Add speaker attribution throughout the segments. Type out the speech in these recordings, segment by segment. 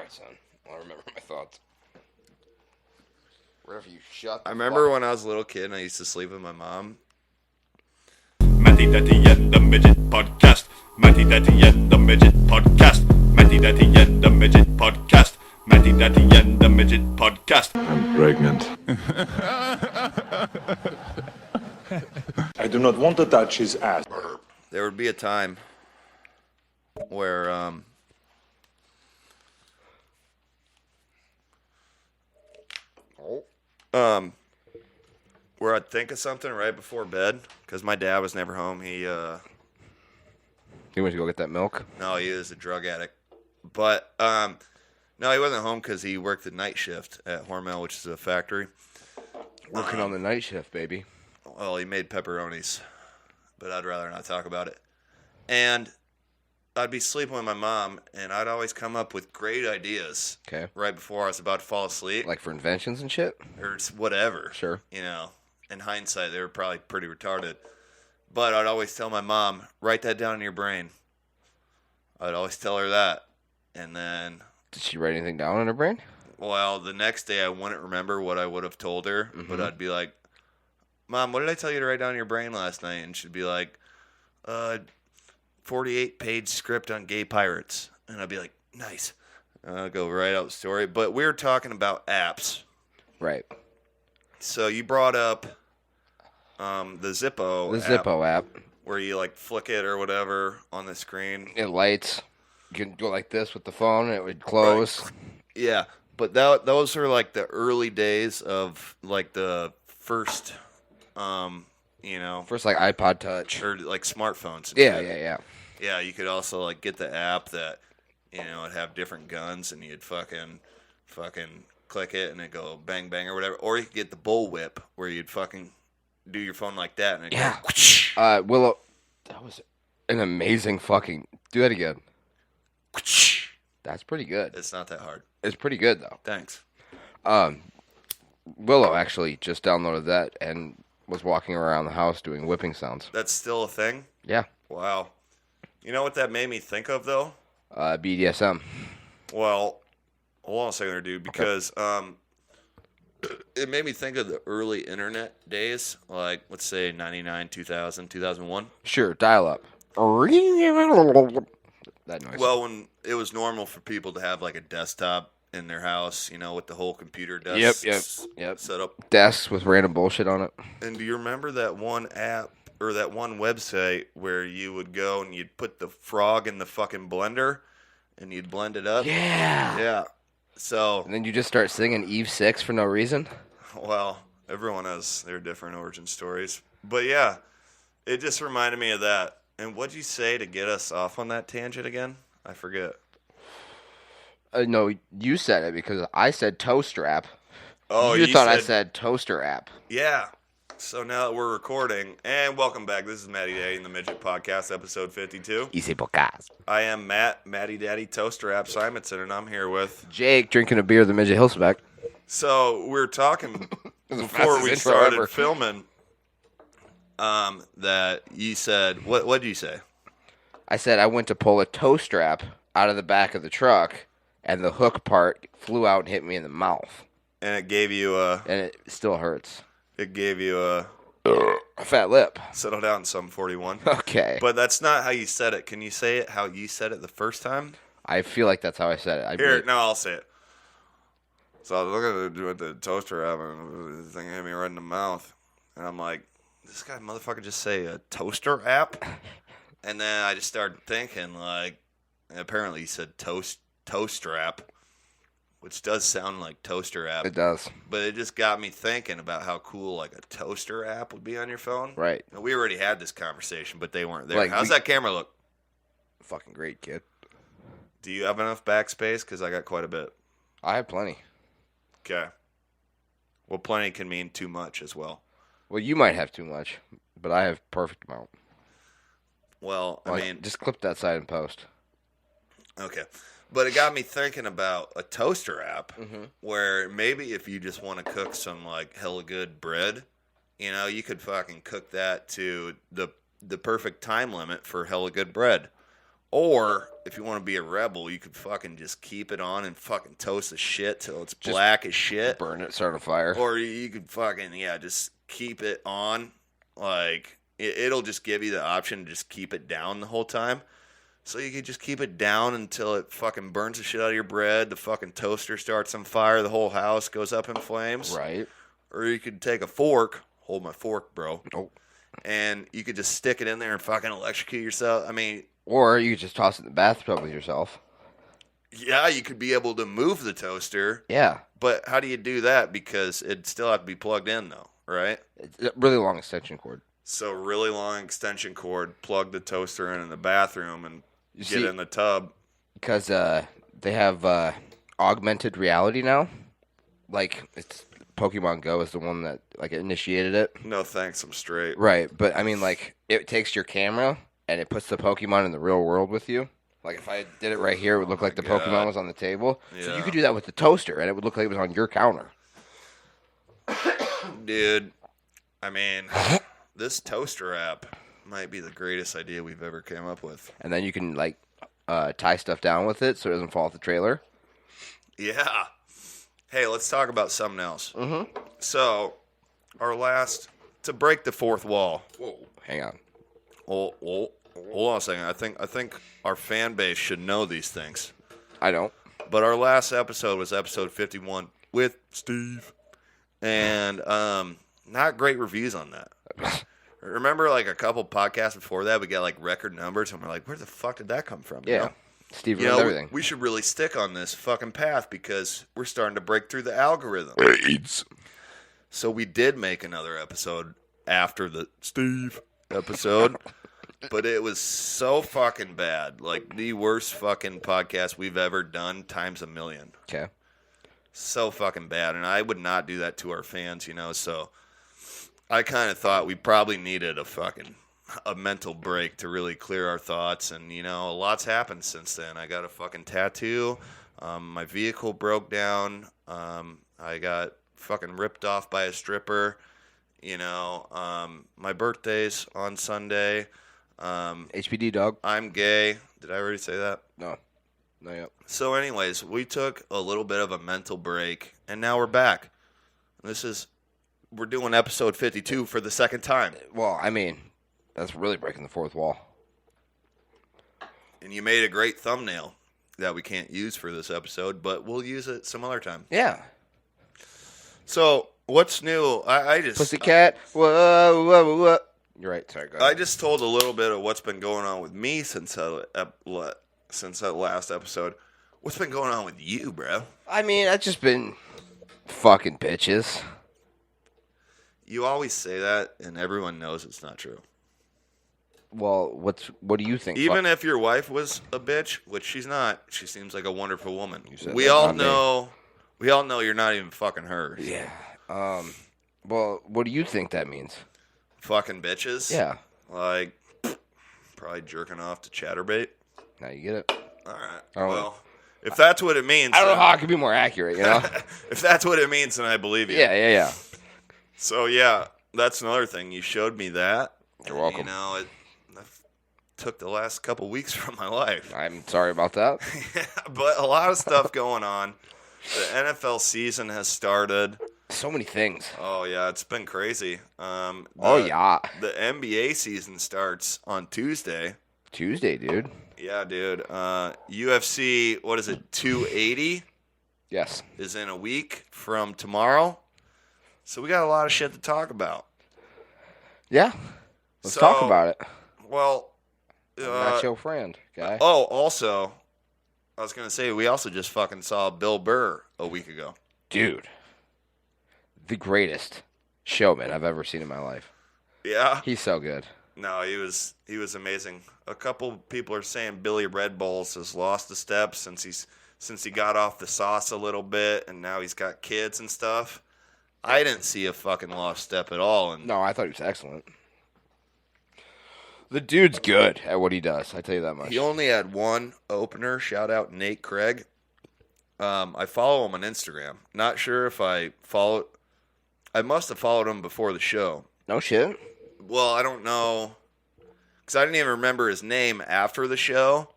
Speaker 1: right, son. I'll remember my thoughts. Wherever you shut the
Speaker 2: I remember
Speaker 1: fuck.
Speaker 2: when I was a little kid and I used to sleep with my mom.
Speaker 3: Matty Daddy and the Midget Podcast. Matty Daddy and the Midget Podcast. Matty Daddy and the Midget Podcast. Matty Daddy and the Midget Podcast.
Speaker 4: I'm pregnant. I do not want to touch his ass.
Speaker 2: There would be a time where where I'd think of something right before bed because my dad was never home.
Speaker 1: You went to go get that milk?
Speaker 2: No, he was a drug addict. But no, he wasn't home because he worked the night shift at Hormel, which is a factory.
Speaker 1: Working on the night shift, baby.
Speaker 2: Well, he made pepperonis, but I'd rather not talk about it. And I'd be sleeping with my mom, and I'd always come up with great ideas
Speaker 1: Okay.
Speaker 2: right before I was about to fall asleep.
Speaker 1: Like for inventions and shit?
Speaker 2: Or whatever.
Speaker 1: Sure.
Speaker 2: You know, in hindsight, they were probably pretty retarded. But I'd always tell my mom, write that down in your brain. I'd always tell her that. And then,
Speaker 1: Did she write anything down in her brain?
Speaker 2: well, the next day I wouldn't remember what I would have told her. But I'd be like, Mom, what did I tell you to write down in your brain last night? And she'd be like, 48-page script on gay pirates. And I'd be like, nice. I'll go write out the story. But we were talking about apps.
Speaker 1: Right.
Speaker 2: So you brought up the Zippo
Speaker 1: The
Speaker 2: app,
Speaker 1: Zippo app.
Speaker 2: where you like flick it or whatever on the screen.
Speaker 1: It lights. You can go like this with the phone and it would close.
Speaker 2: Right. Yeah, but those are like the early days of like the first,
Speaker 1: First like iPod Touch.
Speaker 2: or like smartphones. and
Speaker 1: Yeah,
Speaker 2: shit.
Speaker 1: yeah.
Speaker 2: Yeah, you could also like get the app that, it'd have different guns and you'd fucking click it and it'd go bang bang or whatever. Or you could get the bullwhip where you'd fucking do your phone like that and it'd
Speaker 1: Yeah.
Speaker 2: go
Speaker 1: Willow, that was an amazing fucking... Do that again. That's pretty good.
Speaker 2: It's not that hard.
Speaker 1: It's pretty good, though.
Speaker 2: Thanks.
Speaker 1: Willow actually just downloaded that and was walking around the house doing whipping sounds.
Speaker 2: That's still a thing?
Speaker 1: Yeah.
Speaker 2: Wow. You know what that made me think of, though?
Speaker 1: BDSM.
Speaker 2: Well, hold on a second there, dude, because it made me think of the early internet days, like, let's say, 99, 2000, 2001.
Speaker 1: Sure, dial up. That noise.
Speaker 2: Well, when it was normal for people to have, like, a desktop in their house, with the whole computer desk
Speaker 1: Yep.
Speaker 2: set up.
Speaker 1: Desks with random bullshit on it.
Speaker 2: And do you remember that one app or that one website where you would go and you'd put the frog in the fucking blender and you'd blend it up?
Speaker 1: Yeah.
Speaker 2: Yeah. So,
Speaker 1: And then you just start singing Eve 6 for no reason.
Speaker 2: well, everyone has their different origin stories. But yeah, it just reminded me of that. And what'd you say to get us off on that tangent again? I forget.
Speaker 1: No, you said it because I said toaster app.
Speaker 2: Oh,
Speaker 1: you thought I said toaster app.
Speaker 2: Yeah. So now that we're recording, and welcome back. This is Matty Daddy and the Midget Podcast, episode 52.
Speaker 1: Easy podcast.
Speaker 2: I am Matty Daddy Toaster App Simonson, and I'm here with
Speaker 1: Jake drinking a beer at the Midget Hillsback.
Speaker 2: So we're talking before
Speaker 1: fastest
Speaker 2: we
Speaker 1: intro
Speaker 2: started
Speaker 1: ever.
Speaker 2: filming. That you said what did you say?
Speaker 1: I said I went to pull a tow strap out of the back of the truck, and the hook part flew out and hit me in the mouth.
Speaker 2: And it gave you a
Speaker 1: And it still hurts.
Speaker 2: a
Speaker 1: A fat lip.
Speaker 2: settle down, some 41.
Speaker 1: Okay.
Speaker 2: But that's not how you said it. Can you say it how you said it the first time?
Speaker 1: I feel like that's how I said it.
Speaker 2: Here, no, I'll say it. So I was looking at the toaster app, and the thing hit me right in the mouth. And I'm like, this guy motherfucker just say a toaster app? And then I just started thinking, like, apparently he said toaster app, which does sound like toaster app.
Speaker 1: It does.
Speaker 2: But it just got me thinking about how cool, like, a toaster app would be on your phone.
Speaker 1: Right.
Speaker 2: And we already had this conversation, but they weren't there.
Speaker 1: Like,
Speaker 2: How's that camera look?
Speaker 1: Fucking great, kid.
Speaker 2: Do you have enough backspace? Because I got quite a bit.
Speaker 1: I have plenty.
Speaker 2: Okay. Well, plenty can mean too much as well.
Speaker 1: Well, you might have too much, but I have perfect amount.
Speaker 2: Well, I mean...
Speaker 1: Just clip that side and post.
Speaker 2: Okay. But it got me thinking about a toaster app where maybe if you just want to cook some, like, hella good bread, you could fucking cook that to the perfect time limit for hella good bread. Or if you want to be a rebel, you could fucking just keep it on and fucking toast the shit till it's black as shit.
Speaker 1: Burn it, start a fire.
Speaker 2: Or you could fucking, just keep it on. Like, it'll just give you the option to just keep it down the whole time. So you could just keep it down until it fucking burns the shit out of your bread. The fucking toaster starts on fire. The whole house goes up in flames.
Speaker 1: Right.
Speaker 2: Or you could take a fork. Hold my fork, bro.
Speaker 1: Oh.
Speaker 2: And you could just stick it in there and fucking electrocute yourself. I mean...
Speaker 1: Or you could just toss it in the bathtub with yourself.
Speaker 2: Yeah, you could be able to move the toaster.
Speaker 1: Yeah.
Speaker 2: But how do you do that? Because it'd still have to be plugged in, though, right?
Speaker 1: It's a really long extension cord.
Speaker 2: So really long extension cord, plug the toaster in the bathroom, and get in the tub.
Speaker 1: Because they have augmented reality now. Like, it's Pokemon Go is the one that like initiated it.
Speaker 2: No thanks, I'm straight.
Speaker 1: Right, but I mean, like, it takes your camera and it puts the Pokemon in the real world with you. Like, if I did it right here, it would look like the Pokemon was on the table.
Speaker 2: Yeah.
Speaker 1: So you could do that with the toaster, and it would look like it was on your counter.
Speaker 2: Dude, I mean, this toaster app might be the greatest idea we've ever came up with.
Speaker 1: And then you can, like, tie stuff down with it so it doesn't fall off the trailer.
Speaker 2: Yeah. Hey, let's talk about something else.
Speaker 1: Mm-hmm.
Speaker 2: So, to break the fourth wall.
Speaker 1: Whoa. Hang on.
Speaker 2: Hold on a second. I think our fan base should know these things.
Speaker 1: I don't.
Speaker 2: But our last episode was episode 51 with Steve. And not great reviews on that. Remember, like, a couple podcasts before that, we got, like, record numbers, and we're like, where the fuck did that come from?
Speaker 1: Yeah.
Speaker 2: You know?
Speaker 1: Steve knows everything.
Speaker 2: We should really stick on this fucking path because we're starting to break through the algorithm. So we did make another episode after the Steve episode. But it was so fucking bad. Like, the worst fucking podcast we've ever done times a million.
Speaker 1: Okay.
Speaker 2: So fucking bad. And I would not do that to our fans, so I kind of thought we probably needed a mental break to really clear our thoughts. And, a lot's happened since then. I got a fucking tattoo. My vehicle broke down. I got fucking ripped off by a stripper. My birthday's on Sunday.
Speaker 1: HPD, dog.
Speaker 2: I'm gay. Did I already say that?
Speaker 1: No. Not yet.
Speaker 2: So anyways, we took a little bit of a mental break, and now we're back. We're doing episode 52 for the second time.
Speaker 1: Well, I mean, that's really breaking the fourth wall.
Speaker 2: And you made a great thumbnail that we can't use for this episode, but we'll use it some other time.
Speaker 1: Yeah.
Speaker 2: So, what's new? I just...
Speaker 1: Pussycat. Whoa, whoa, whoa. You're right. Sorry, go ahead.
Speaker 2: I just told a little bit of what's been going on with me since that last episode. What's been going on with you, bro?
Speaker 1: I mean, I've just been fucking bitches.
Speaker 2: You always say that, and everyone knows it's not true.
Speaker 1: Well, what do you think?
Speaker 2: Even if your wife was a bitch, which she's not, she seems like a wonderful woman. We
Speaker 1: that,
Speaker 2: all
Speaker 1: not me.
Speaker 2: know. We all know you're not even fucking her.
Speaker 1: Yeah. Well, what do you think that means?
Speaker 2: Fucking bitches.
Speaker 1: Yeah.
Speaker 2: Like, probably jerking off to chatterbait.
Speaker 1: Now you get it.
Speaker 2: All right.
Speaker 1: Oh.
Speaker 2: Well, if that's what it means,
Speaker 1: I don't know how I could be more accurate.
Speaker 2: if that's what it means, then I believe you.
Speaker 1: Yeah.
Speaker 2: So yeah, that's another thing. You showed me that.
Speaker 1: You're welcome.
Speaker 2: It took the last couple weeks from my life.
Speaker 1: I'm sorry about that.
Speaker 2: But a lot of stuff going on. The NFL season has started.
Speaker 1: So many things.
Speaker 2: Oh yeah, it's been crazy.
Speaker 1: Yeah.
Speaker 2: The NBA season starts on Tuesday.
Speaker 1: Tuesday, dude.
Speaker 2: Yeah, dude. UFC, what is it, 280?
Speaker 1: Yes.
Speaker 2: Is in a week from tomorrow. So we got a lot of shit to talk about.
Speaker 1: Yeah. Let's talk about it.
Speaker 2: Well,
Speaker 1: I'm not your friend, guy.
Speaker 2: Oh, also, I was going to say, we also just fucking saw Bill Burr a week ago.
Speaker 1: Dude. The greatest showman I've ever seen in my life.
Speaker 2: Yeah?
Speaker 1: He's so good.
Speaker 2: No, he was amazing. A couple people are saying Billy Red Bulls has lost a step since he got off the sauce a little bit, and now he's got kids and stuff. I didn't see a fucking lost step at all. And
Speaker 1: No, I thought he was excellent. The dude's good at what he does. I tell you that much.
Speaker 2: he only had one opener. Shout out Nate Craig. I follow him on Instagram. Not sure if I must have followed him before the show.
Speaker 1: No shit.
Speaker 2: Well, I don't know, because I didn't even remember his name after the show.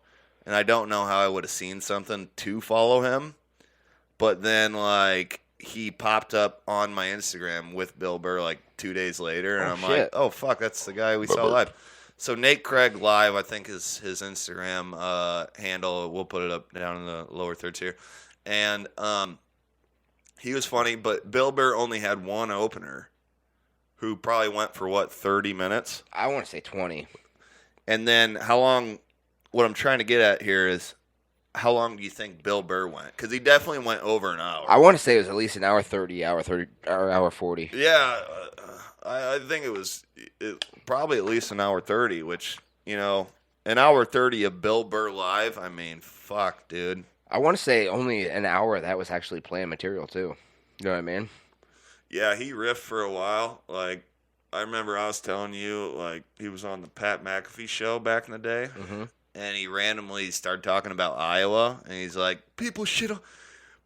Speaker 2: and I don't know how I would have seen something to follow him. But then, like, he popped up on my Instagram with Bill Burr, like, 2 days later, and I'm like, oh, fuck, that's the guy we saw live. So Nate Craig Live, I think, is his Instagram handle. We'll put it up down in the lower thirds here. And he was funny, but Bill Burr only had one opener who probably went for, 30 minutes?
Speaker 1: I want to say 20.
Speaker 2: And then how long, what I'm trying to get at here is, how long do you think Bill Burr went? Because he definitely went over an hour.
Speaker 1: I want to say it was at least an hour 30, hour 40.
Speaker 2: Yeah, I think it was probably at least an hour 30, which, an hour 30 of Bill Burr live, I mean, fuck, dude.
Speaker 1: I want to say only an hour that was actually playing material, too. You know what I mean?
Speaker 2: Yeah, he riffed for a while. Like, I remember I was telling you, like, he was on the Pat McAfee show back in the day, and he randomly started talking about Iowa, and he's like, people shit on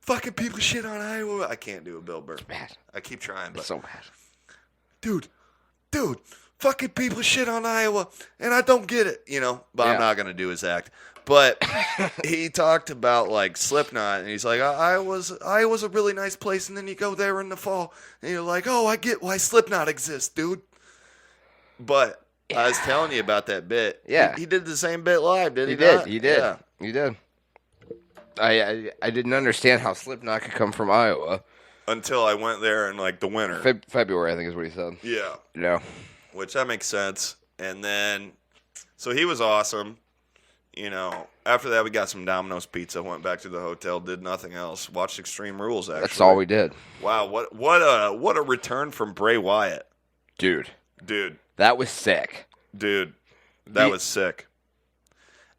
Speaker 2: Iowa. I can't do a Bill Burr.
Speaker 1: It's bad.
Speaker 2: I keep trying, but
Speaker 1: It's so bad.
Speaker 2: Dude, fucking people shit on Iowa, and I don't get it, but I'm not going to do his act. But he talked about, like, Slipknot, and he's like, Iowa's a really nice place, and then you go there in the fall, and you're like, oh, I get why Slipknot exists, dude. But I was telling you about that bit.
Speaker 1: Yeah.
Speaker 2: He did the same bit live, didn't he?
Speaker 1: He did.
Speaker 2: Yeah.
Speaker 1: He did. I didn't understand how Slipknot could come from Iowa.
Speaker 2: Until I went there in, like, the winter.
Speaker 1: February, I think is what he said.
Speaker 2: Yeah.
Speaker 1: No.
Speaker 2: Which, that makes sense. And then, so he was awesome. After that, we got some Domino's pizza, went back to the hotel, did nothing else, watched Extreme Rules, actually.
Speaker 1: That's all we did.
Speaker 2: Wow, what a return from Bray Wyatt.
Speaker 1: Dude.
Speaker 2: Dude.
Speaker 1: That was sick.
Speaker 2: Dude. That was sick.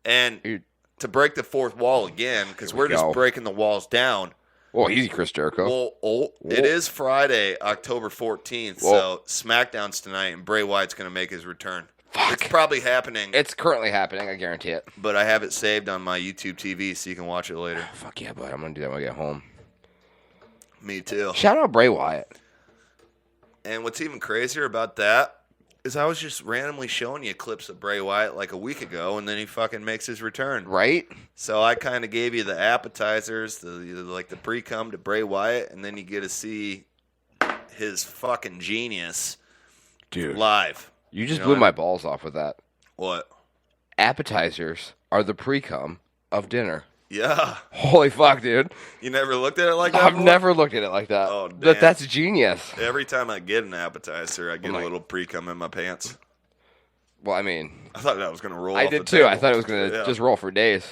Speaker 2: And to break the fourth wall again, because we're just breaking the walls down.
Speaker 1: Well, easy, Chris Jericho.
Speaker 2: It is Friday, October 14th, so SmackDown's tonight, and Bray Wyatt's going to make his return.
Speaker 1: Fuck.
Speaker 2: It's probably happening.
Speaker 1: It's currently happening, I guarantee it.
Speaker 2: But I have it saved on my YouTube TV so you can watch it later.
Speaker 1: Fuck yeah, bud. I'm going to do that when I get home.
Speaker 2: Me too.
Speaker 1: Shout out Bray Wyatt.
Speaker 2: And what's even crazier about that is I was just randomly showing you clips of Bray Wyatt like a week ago, and then he fucking makes his return.
Speaker 1: Right?
Speaker 2: So I kind of gave you the appetizers, the pre-cum to Bray Wyatt, and then you get to see his fucking genius live.
Speaker 1: You just blew my balls off with that.
Speaker 2: What?
Speaker 1: Appetizers are the pre-cum of dinner.
Speaker 2: Yeah.
Speaker 1: Holy fuck, dude.
Speaker 2: You never looked at it like that
Speaker 1: I've
Speaker 2: before?
Speaker 1: never looked at it like that.
Speaker 2: Oh, damn.
Speaker 1: That's genius.
Speaker 2: Every time I get an appetizer, I get a little pre-cum in my pants.
Speaker 1: Well, I mean,
Speaker 2: I thought that was going to roll
Speaker 1: I
Speaker 2: off
Speaker 1: did
Speaker 2: the
Speaker 1: too.
Speaker 2: table.
Speaker 1: I thought it was going to just roll for days.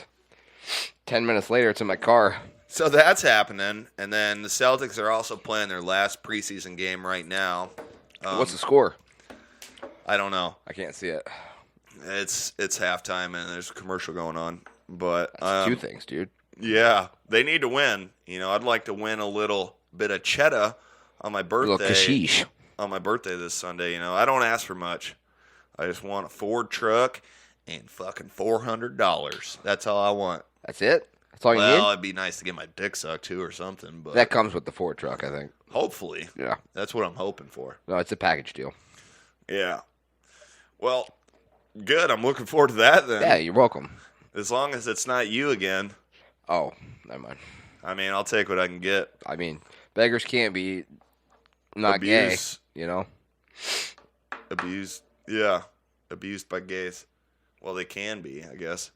Speaker 1: 10 minutes later, it's in my car.
Speaker 2: So that's happening. And then the Celtics are also playing their last preseason game right now.
Speaker 1: What's the score?
Speaker 2: I don't know.
Speaker 1: I can't see it.
Speaker 2: It's halftime and there's a commercial going on. But
Speaker 1: That's two things, dude.
Speaker 2: Yeah, they need to win. I'd like to win a little bit of cheddar on my birthday.
Speaker 1: A little kashish.
Speaker 2: On my birthday this Sunday. I don't ask for much. I just want a Ford truck and fucking $400. That's all I want.
Speaker 1: That's it? That's all you need?
Speaker 2: Well, it'd be nice to get my dick sucked too or something. But
Speaker 1: that comes with the Ford truck, I think.
Speaker 2: Hopefully.
Speaker 1: Yeah.
Speaker 2: That's what I'm hoping for.
Speaker 1: No, it's a package deal.
Speaker 2: Yeah. Well, good. I'm looking forward to that then.
Speaker 1: Yeah, you're welcome.
Speaker 2: As long as it's not you again.
Speaker 1: Oh, never mind.
Speaker 2: I mean, I'll take what I can get.
Speaker 1: I mean, beggars can't be not
Speaker 2: Abuse.
Speaker 1: gay,
Speaker 2: Abused. Yeah. Abused by gays. Well, they can be, I guess.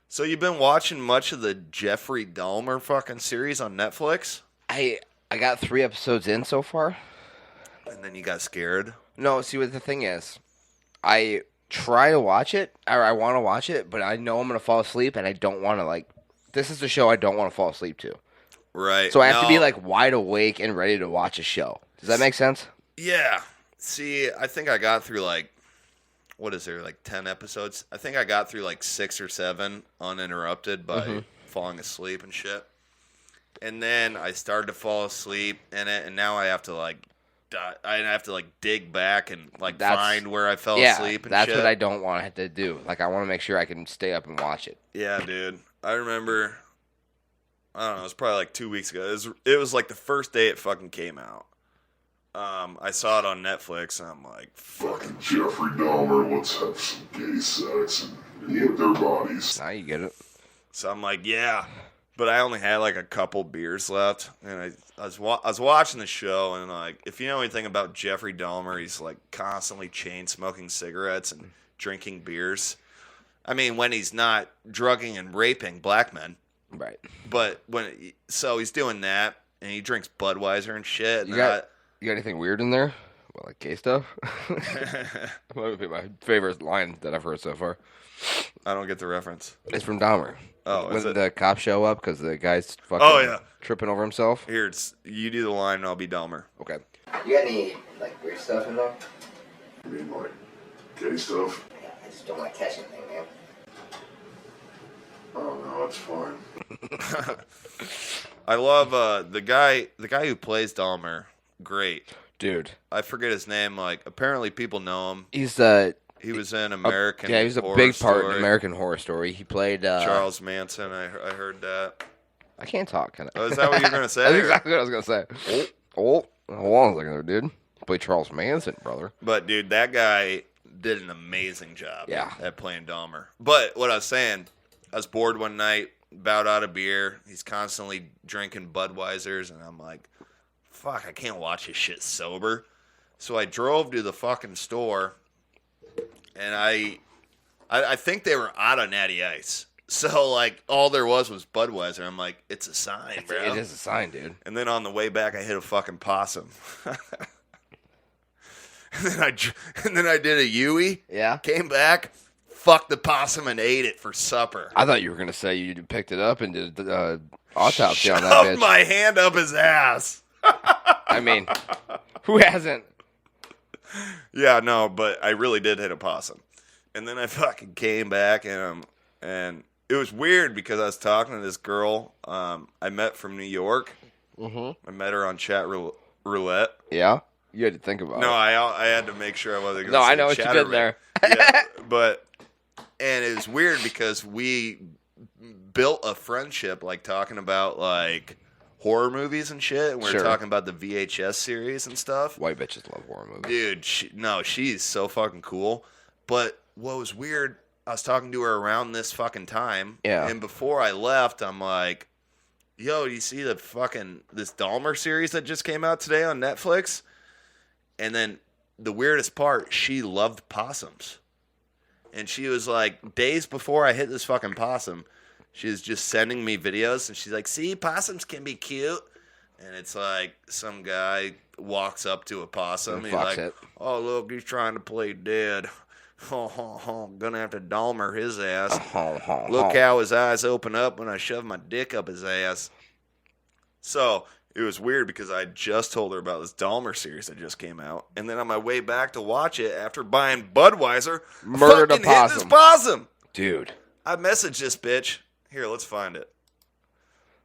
Speaker 2: So you've been watching much of the Jeffrey Dahmer fucking series on Netflix?
Speaker 1: I got 3 episodes in so far.
Speaker 2: And then you got scared?
Speaker 1: No, see what the thing is. I try to watch it, or I want to watch it, but I know I'm going to fall asleep, and I don't want to, this is the show I don't want to fall asleep to.
Speaker 2: Right.
Speaker 1: So I have to be, wide awake and ready to watch a show. Does that make sense?
Speaker 2: Yeah. See, I think I got through, 10 episodes? I think I got through, 6 or 7 uninterrupted by falling asleep and shit. And then I started to fall asleep in it, and now I have to, dig back and find where I fell asleep and
Speaker 1: that's
Speaker 2: shit.
Speaker 1: what I don't want to do. I want to make sure I can stay up and watch it.
Speaker 2: Yeah, dude. I remember, I don't know, it was probably 2 weeks ago. It was the first day it fucking came out. I saw it on Netflix, and I'm like,
Speaker 4: Fucking Jeffrey Dahmer, let's have some gay sex and eat their bodies.
Speaker 1: Now you get it.
Speaker 2: So I'm like, yeah. But I only had like a couple beers left, and I was watching the show, and like, if you know anything about Jeffrey Dahmer, he's like constantly chain smoking cigarettes and drinking beers. I mean, when he's not drugging and raping black men,
Speaker 1: Right.
Speaker 2: but so he's doing that, and he drinks Budweiser and shit. And
Speaker 1: You got anything weird in there? Well, like gay stuff? That would be my favorite line that I've heard so far.
Speaker 2: I don't get the reference.
Speaker 1: It's from Dahmer.
Speaker 2: Oh,
Speaker 1: when
Speaker 2: is it?
Speaker 1: the cops show up because the guy's fucking tripping over himself.
Speaker 2: Here, you do the line, and I'll be Dahmer.
Speaker 1: Okay. You got any like weird stuff in there?
Speaker 4: You mean like gay stuff?
Speaker 1: Yeah, I just don't want to catch anything, man.
Speaker 4: Oh no, it's fine.
Speaker 2: I love the guy who plays Dahmer. Great.
Speaker 1: Dude.
Speaker 2: I forget his name. Like, apparently people know him.
Speaker 1: He's
Speaker 2: He was in American.
Speaker 1: Yeah, he was a
Speaker 2: Horror
Speaker 1: big part
Speaker 2: Story.
Speaker 1: in American Horror Story. He played
Speaker 2: Charles Manson. I heard that.
Speaker 1: I can't talk. Can I?
Speaker 2: Oh, is that what you were gonna say?
Speaker 1: That's exactly what I was gonna say. Hold on a second there, dude. He played Charles Manson, brother.
Speaker 2: But dude, that guy did an amazing job.
Speaker 1: Yeah.
Speaker 2: At playing Dahmer. But what I was saying, I was bored one night, about out of beer. He's constantly drinking Budweisers, and I'm like, fuck, I can't watch his shit sober. So I drove to the fucking store, and I think they were out of Natty Ice. So, like, all there was Budweiser. I'm like, it's a sign, bro.
Speaker 1: It is a sign, dude.
Speaker 2: And then on the way back, I hit a fucking possum. and then I did a Yui.
Speaker 1: Yeah.
Speaker 2: Came back, fucked the possum, and ate it for supper.
Speaker 1: I thought you were gonna say you picked it up and did autopsy on that
Speaker 2: Shoved
Speaker 1: bitch.
Speaker 2: my hand up his ass.
Speaker 1: I mean, who hasn't?
Speaker 2: Yeah, no, but I really did hit a possum. And then I fucking came back, and it was weird because I was talking to this girl I met from New York.
Speaker 1: Mm-hmm.
Speaker 2: I met her on chat roulette.
Speaker 1: Yeah, you had to think about
Speaker 2: No,
Speaker 1: it.
Speaker 2: I had to make sure I wasn't going to
Speaker 1: No,
Speaker 2: say
Speaker 1: I know what you did
Speaker 2: chatterbait.
Speaker 1: there.
Speaker 2: Yeah, and it was weird because we built a friendship, like talking about like horror movies and shit, and we were
Speaker 1: Sure.
Speaker 2: talking about the VHS series and stuff.
Speaker 1: White bitches love horror movies.
Speaker 2: Dude, she's so fucking cool. But what was weird, I was talking to her around this fucking time.
Speaker 1: Yeah.
Speaker 2: And before I left, I'm like, yo, do you see this Dahmer series that just came out today on Netflix? And then the weirdest part, she loved possums. And she was like, days before I hit this fucking possum, she was just sending me videos. And she's like, see, possums can be cute. And it's like some guy walks up to a possum. And he's
Speaker 1: Fucks
Speaker 2: like,
Speaker 1: it.
Speaker 2: oh, look, he's trying to play dead. Gonna have to Dahmer his ass. Look how his eyes open up when I shove my dick up his ass. So it was weird because I just told her about this Dahmer series that just came out. And then on my way back to watch it, after buying Budweiser,
Speaker 1: Murdered a
Speaker 2: fucking hit this
Speaker 1: possum.
Speaker 2: possum.
Speaker 1: Dude.
Speaker 2: I messaged this bitch. Here, let's find it.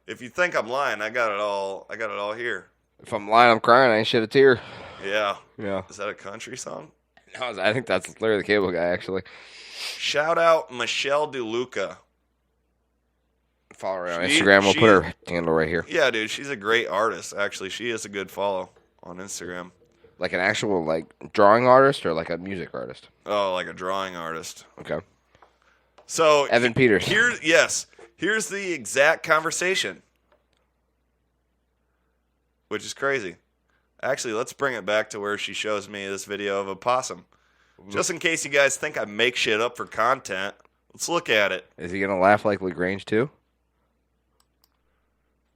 Speaker 2: If you think I'm lying, I got it all here.
Speaker 1: If I'm lying, I'm crying. I ain't shed a tear.
Speaker 2: Yeah.
Speaker 1: Yeah.
Speaker 2: Is that a country song?
Speaker 1: No, I think that's Larry the Cable Guy, actually.
Speaker 2: Shout out Michelle DeLuca.
Speaker 1: Follow her on
Speaker 2: She-
Speaker 1: Instagram. We'll
Speaker 2: she-
Speaker 1: put her handle right here.
Speaker 2: Yeah, dude, she's a great artist. Actually, she is a good follow on Instagram.
Speaker 1: Like an actual like drawing artist or like a music artist?
Speaker 2: Oh, like a drawing artist.
Speaker 1: Okay.
Speaker 2: So
Speaker 1: Evan Peters.
Speaker 2: Here's the exact conversation, which is crazy. Actually, let's bring it back to where she shows me this video of a possum. Just in case you guys think I make shit up for content, let's look at it.
Speaker 1: Is he gonna laugh like LaGrange too?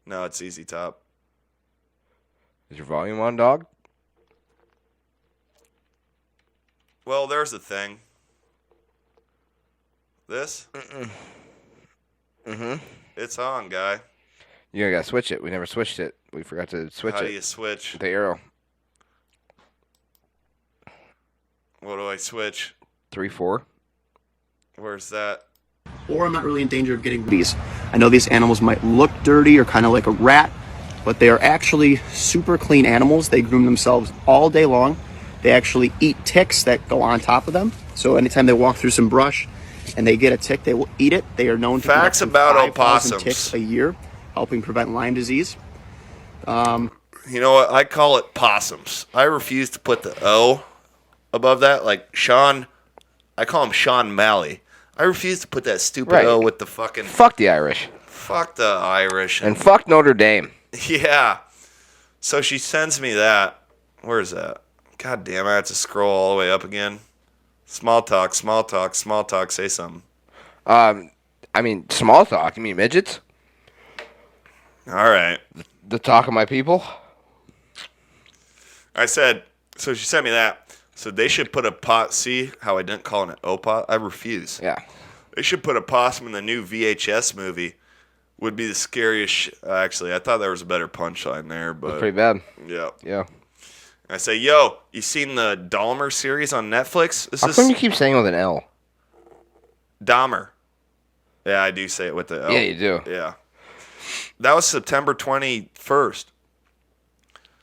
Speaker 2: No, it's easy top.
Speaker 1: Is your volume on, dog?
Speaker 2: Well, there's the thing. This?
Speaker 1: Mm-hmm.
Speaker 2: It's on, guy.
Speaker 1: You gotta switch it. We never switched it. We forgot to switch
Speaker 2: How
Speaker 1: it.
Speaker 2: do you switch?
Speaker 1: The arrow.
Speaker 2: What do I switch?
Speaker 1: 3-4.
Speaker 2: Where's that?
Speaker 5: Or I'm not really in danger of getting these. I know these animals might look dirty or kind of like a rat, but they are actually super clean animals. They groom themselves all day long. They actually eat ticks that go on top of them. So anytime they walk through some brush and they get a tick, they will eat it. They are known to
Speaker 2: Facts
Speaker 5: collect
Speaker 2: about
Speaker 5: 5,000
Speaker 2: opossums.
Speaker 5: ticks a year, helping prevent Lyme disease.
Speaker 2: You know what? I call it possums. I refuse to put the O above that. Like Sean, I call him Sean Malley. I refuse to put that stupid
Speaker 1: Right.
Speaker 2: O with the fucking...
Speaker 1: Fuck the Irish.
Speaker 2: Fuck the Irish.
Speaker 1: And fuck Notre Dame.
Speaker 2: Yeah. So she sends me that. Where is that? God damn, I have to scroll all the way up again. Small talk, small talk, small talk. Say something.
Speaker 1: I mean, small talk. You mean midgets?
Speaker 2: All right.
Speaker 1: The talk of my people?
Speaker 2: I said, so she sent me that. So they should put a pot. See how I didn't call it an O-pot? I refuse.
Speaker 1: Yeah.
Speaker 2: They should put a possum in the new VHS movie. Would be the scariest. Actually, I thought there was a better punchline there,
Speaker 1: That's
Speaker 2: but
Speaker 1: pretty bad.
Speaker 2: yeah.
Speaker 1: Yeah.
Speaker 2: I say, yo, you seen the Dahmer series on Netflix? This
Speaker 1: How
Speaker 2: is
Speaker 1: come you keep saying it with an L?
Speaker 2: Dahmer. Yeah, I do say it with the L.
Speaker 1: Yeah, you do.
Speaker 2: Yeah. That was September 21st.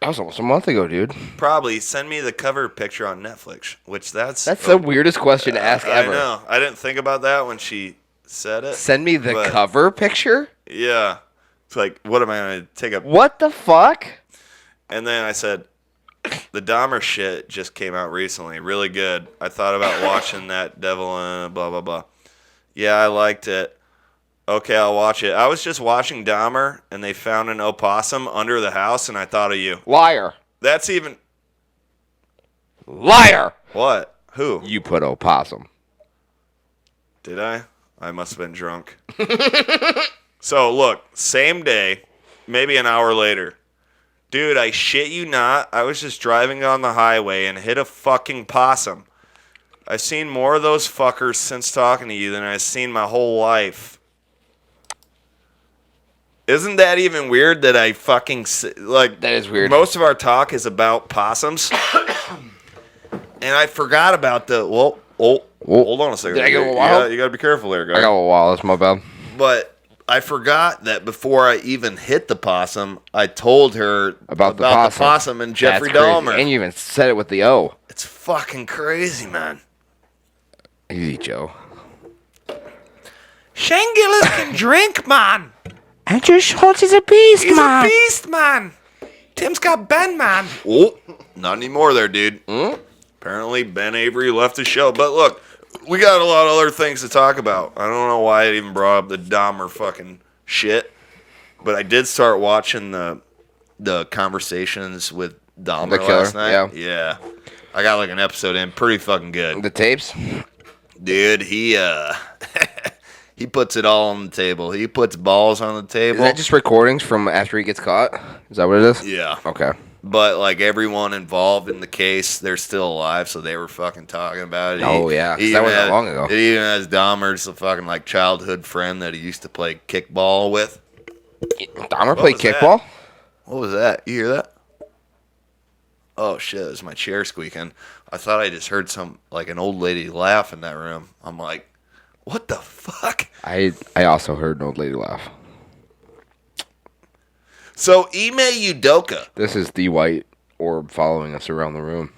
Speaker 1: That was almost a month ago, dude.
Speaker 2: Probably send me the cover picture on Netflix, which that's
Speaker 1: the weirdest question to ask ever.
Speaker 2: I know. I didn't think about that when she said it.
Speaker 1: Send me the
Speaker 2: but-
Speaker 1: cover picture?
Speaker 2: Yeah. It's like, what am I going to take up?
Speaker 1: What the fuck?
Speaker 2: And then I said, the Dahmer shit just came out recently. Really good. I thought about watching that Devil and blah, blah, blah. Yeah, I liked it. Okay, I'll watch it. I was just watching Dahmer, and they found an opossum under the house, and I thought of you.
Speaker 1: Liar.
Speaker 2: That's even...
Speaker 1: Liar.
Speaker 2: What? Who?
Speaker 1: You put opossum.
Speaker 2: Did I? I must have been drunk. So, look, same day, maybe an hour later. Dude, I shit you not, I was just driving on the highway and hit a fucking possum. I've seen more of those fuckers since talking to you than I've seen my whole life. Isn't that even weird that I fucking... Like,
Speaker 1: That is weird.
Speaker 2: Most of our talk is about possums. And I forgot about the... Well, hold on a second.
Speaker 1: Did I go wild?
Speaker 2: You gotta be careful there, guy.
Speaker 1: I got a wall. That's my bad.
Speaker 2: But I forgot that before I even hit the possum, I told her
Speaker 1: About the possum.
Speaker 2: and Jeffrey
Speaker 1: That's crazy.
Speaker 2: Dahmer.
Speaker 1: And you even said it with the O.
Speaker 2: It's fucking crazy, man.
Speaker 1: Easy, Joe.
Speaker 2: Shane Gillis can drink, man.
Speaker 1: Andrew Schultz is a beast,
Speaker 2: He's a beast, man. Tim's got Ben, man. Oh, not anymore there, dude. Apparently, Ben Avery left the show. But look, we got a lot of other things to talk about. I don't know why I even brought up the Dahmer fucking shit. But I did start watching the conversations with Dahmer
Speaker 1: The killer,
Speaker 2: last night. Yeah. I got like an episode in. Pretty fucking good.
Speaker 1: The tapes?
Speaker 2: Dude, he he puts it all on the table. He puts balls on the
Speaker 1: Is
Speaker 2: table.
Speaker 1: that just recordings from after he gets caught? Is that what it is?
Speaker 2: Yeah.
Speaker 1: Okay.
Speaker 2: But like everyone involved in the case, they're still alive, so they were fucking talking about it.
Speaker 1: Oh, yeah, 'cause that wasn't that long ago.
Speaker 2: It even has Dahmer's a fucking like childhood friend that he used to play kickball with.
Speaker 1: Dahmer played
Speaker 2: was that?
Speaker 1: kickball?
Speaker 2: What was that? You hear that? Oh shit! It was my chair squeaking. I thought I just heard like an old lady laugh in that room. I'm like, what the fuck?
Speaker 1: I also heard an old lady laugh.
Speaker 2: So Ime Udoka,
Speaker 1: This is the white orb following us around the room.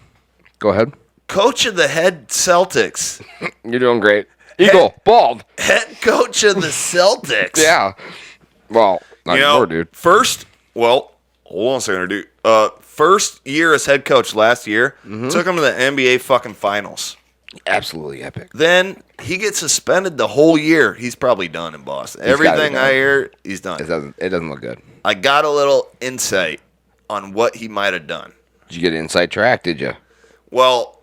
Speaker 1: Go ahead.
Speaker 2: coach of the head Celtics,
Speaker 1: You're doing great. Eagle, bald.
Speaker 2: head coach of the Celtics.
Speaker 1: Yeah. Well, not anymore, dude.
Speaker 2: Hold on a second, dude. First year as head coach last year, took him to the NBA fucking finals.
Speaker 1: Absolutely epic.
Speaker 2: Then he gets suspended the whole year. He's probably done in Boston.
Speaker 1: gotta be
Speaker 2: Everything I
Speaker 1: done.
Speaker 2: hear, he's done.
Speaker 1: It doesn't look good.
Speaker 2: I got a little insight on what he might have done.
Speaker 1: Did you get an inside track, did you?
Speaker 2: Well,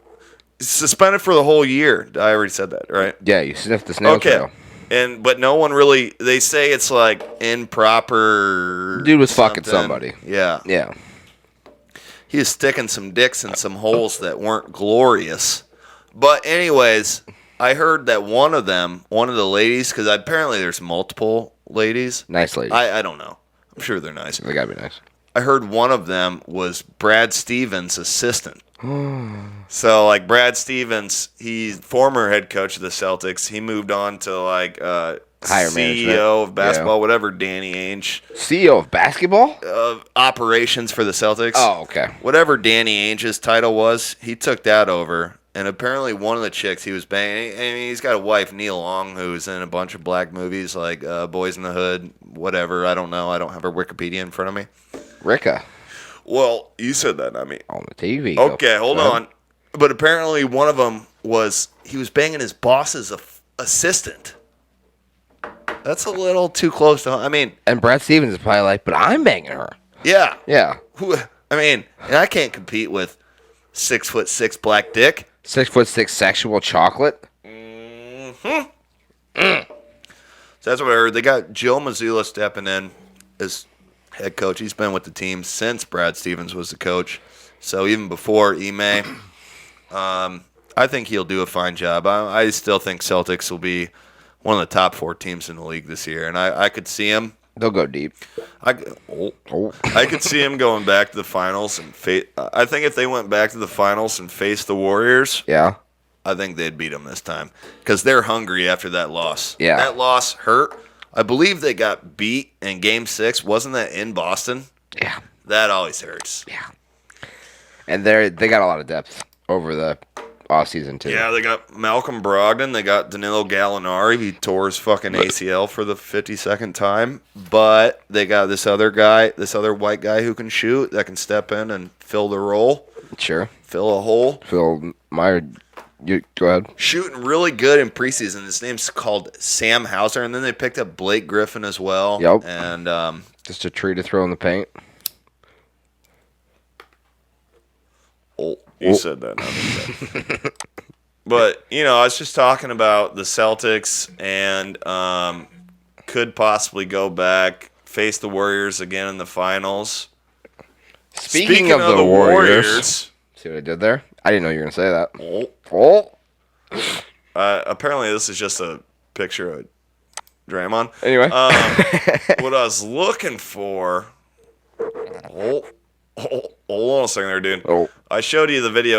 Speaker 2: suspended for the whole year. I already said that, right?
Speaker 1: Yeah, you sniffed the snail
Speaker 2: Okay.
Speaker 1: trail.
Speaker 2: But no one really. They say it's like improper.
Speaker 1: Dude was fucking
Speaker 2: something.
Speaker 1: somebody.
Speaker 2: Yeah.
Speaker 1: Yeah.
Speaker 2: He was sticking some dicks in some holes that weren't glorious. But anyways, I heard that one of the ladies, because apparently there's multiple ladies.
Speaker 1: Nice lady.
Speaker 2: I don't know. I'm sure they're nice.
Speaker 1: They gotta be nice.
Speaker 2: I heard one of them was Brad Stevens' assistant. So, like, Brad Stevens, he's former head coach of the Celtics. He moved on to, like,
Speaker 1: Higher
Speaker 2: CEO
Speaker 1: management.
Speaker 2: of basketball,
Speaker 1: Yeah.
Speaker 2: whatever Danny Ainge,
Speaker 1: CEO of basketball?
Speaker 2: operations for the Celtics.
Speaker 1: Oh, okay.
Speaker 2: Whatever Danny Ainge's title was, he took that over. And apparently one of the chicks he was banging, I mean, he's got a wife, Neil Long, who's in a bunch of black movies like Boys in the Hood, whatever. I don't know. I don't have her Wikipedia in front of me.
Speaker 1: Ricka
Speaker 2: Well, you said that, not me.
Speaker 1: on the TV.
Speaker 2: Okay, hold on. But apparently one of them he was banging his boss's assistant. That's a little too close to home. I mean,
Speaker 1: And Brad Stevens is probably like, but I'm banging her.
Speaker 2: yeah.
Speaker 1: Yeah.
Speaker 2: I mean, and I can't compete with 6'6" black dick.
Speaker 1: 6'6" sexual chocolate.
Speaker 2: So that's what I heard. They got Joe Mazzulla stepping in as head coach. He's been with the team since Brad Stevens was the coach. So even before Ime, I think he'll do a fine job. I still think Celtics will be one of the top 4 teams in the league this year, and I could see him.
Speaker 1: They'll go deep.
Speaker 2: I could see him going back to the finals and I think if they went back to the finals and faced the Warriors,
Speaker 1: Yeah.
Speaker 2: I think they'd beat them this time because they're hungry after that loss.
Speaker 1: Yeah.
Speaker 2: That loss hurt. I believe they got beat in Game 6. Wasn't that in Boston?
Speaker 1: Yeah.
Speaker 2: That always hurts.
Speaker 1: Yeah. And they got a lot of depth over the offseason, too.
Speaker 2: Yeah, they got Malcolm Brogdon. They got Danilo Gallinari. He tore his fucking ACL for the 52nd time. But they got this other guy, this other white guy who can shoot, that can step in and fill the role,
Speaker 1: Sure.
Speaker 2: fill a hole.
Speaker 1: Phil Meyer, you go ahead.
Speaker 2: Shooting really good in preseason. His name's called Sam Hauser. And then they picked up Blake Griffin as well.
Speaker 1: Yep.
Speaker 2: And
Speaker 1: Just a tree to throw in the paint.
Speaker 2: you said that. Not me. But, I was just talking about the Celtics and could possibly go back, face the Warriors again in the finals.
Speaker 1: Speaking of the Warriors. See what I did there? I didn't know you were going to say that.
Speaker 2: Apparently this is just a picture of Draymond.
Speaker 1: Anyway.
Speaker 2: What I was looking for... Hold on a second there, dude.
Speaker 1: Oh.
Speaker 2: I showed you the video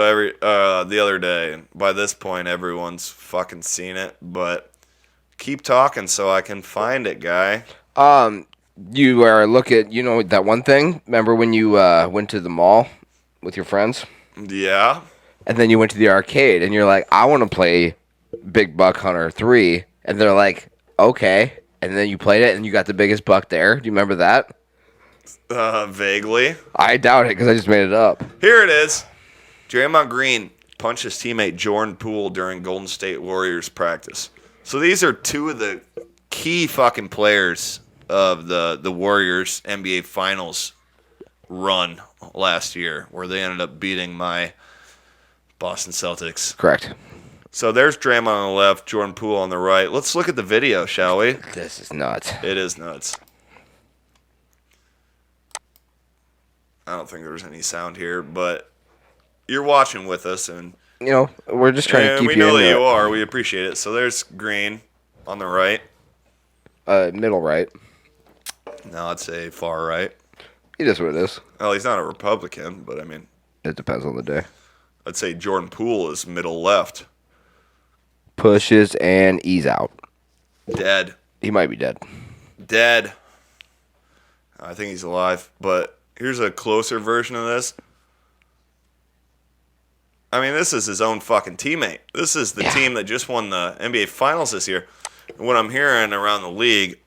Speaker 2: the other day, and by this point, everyone's fucking seen it. But keep talking so I can find it, guy.
Speaker 1: You are that one thing? Remember when you went to the mall with your friends?
Speaker 2: Yeah.
Speaker 1: And then you went to the arcade, and you're like, I want to play Big Buck Hunter 3. And they're like, okay. And then you played it, and you got the biggest buck there. Do you remember that?
Speaker 2: Vaguely.
Speaker 1: I doubt it, because I just made it up.
Speaker 2: Here it is. Draymond Green punched his teammate Jordan Poole during Golden State Warriors practice. So these are two of the key fucking players of the Warriors NBA Finals run last year, where they ended up beating my Boston Celtics.
Speaker 1: Correct.
Speaker 2: So there's Draymond on the left, Jordan Poole on the right. Let's look at the video, shall we?
Speaker 1: This is nuts.
Speaker 2: It is nuts. I don't think there's any sound here, but you're watching with us, and
Speaker 1: we're just trying to keep
Speaker 2: we
Speaker 1: you
Speaker 2: know
Speaker 1: in
Speaker 2: that
Speaker 1: the
Speaker 2: you are. We appreciate it. So there's Green on the right.
Speaker 1: Middle right.
Speaker 2: Now I'd say far right.
Speaker 1: It is what it is.
Speaker 2: Well, he's not a Republican, but I mean,
Speaker 1: It depends on the day.
Speaker 2: I'd say Jordan Poole is middle left.
Speaker 1: Pushes and ease out.
Speaker 2: Dead.
Speaker 1: He might be dead.
Speaker 2: Dead. I think he's alive, but here's a closer version of this. I mean, this is his own fucking teammate. This is the team that just won the NBA Finals this year. And what I'm hearing around the league,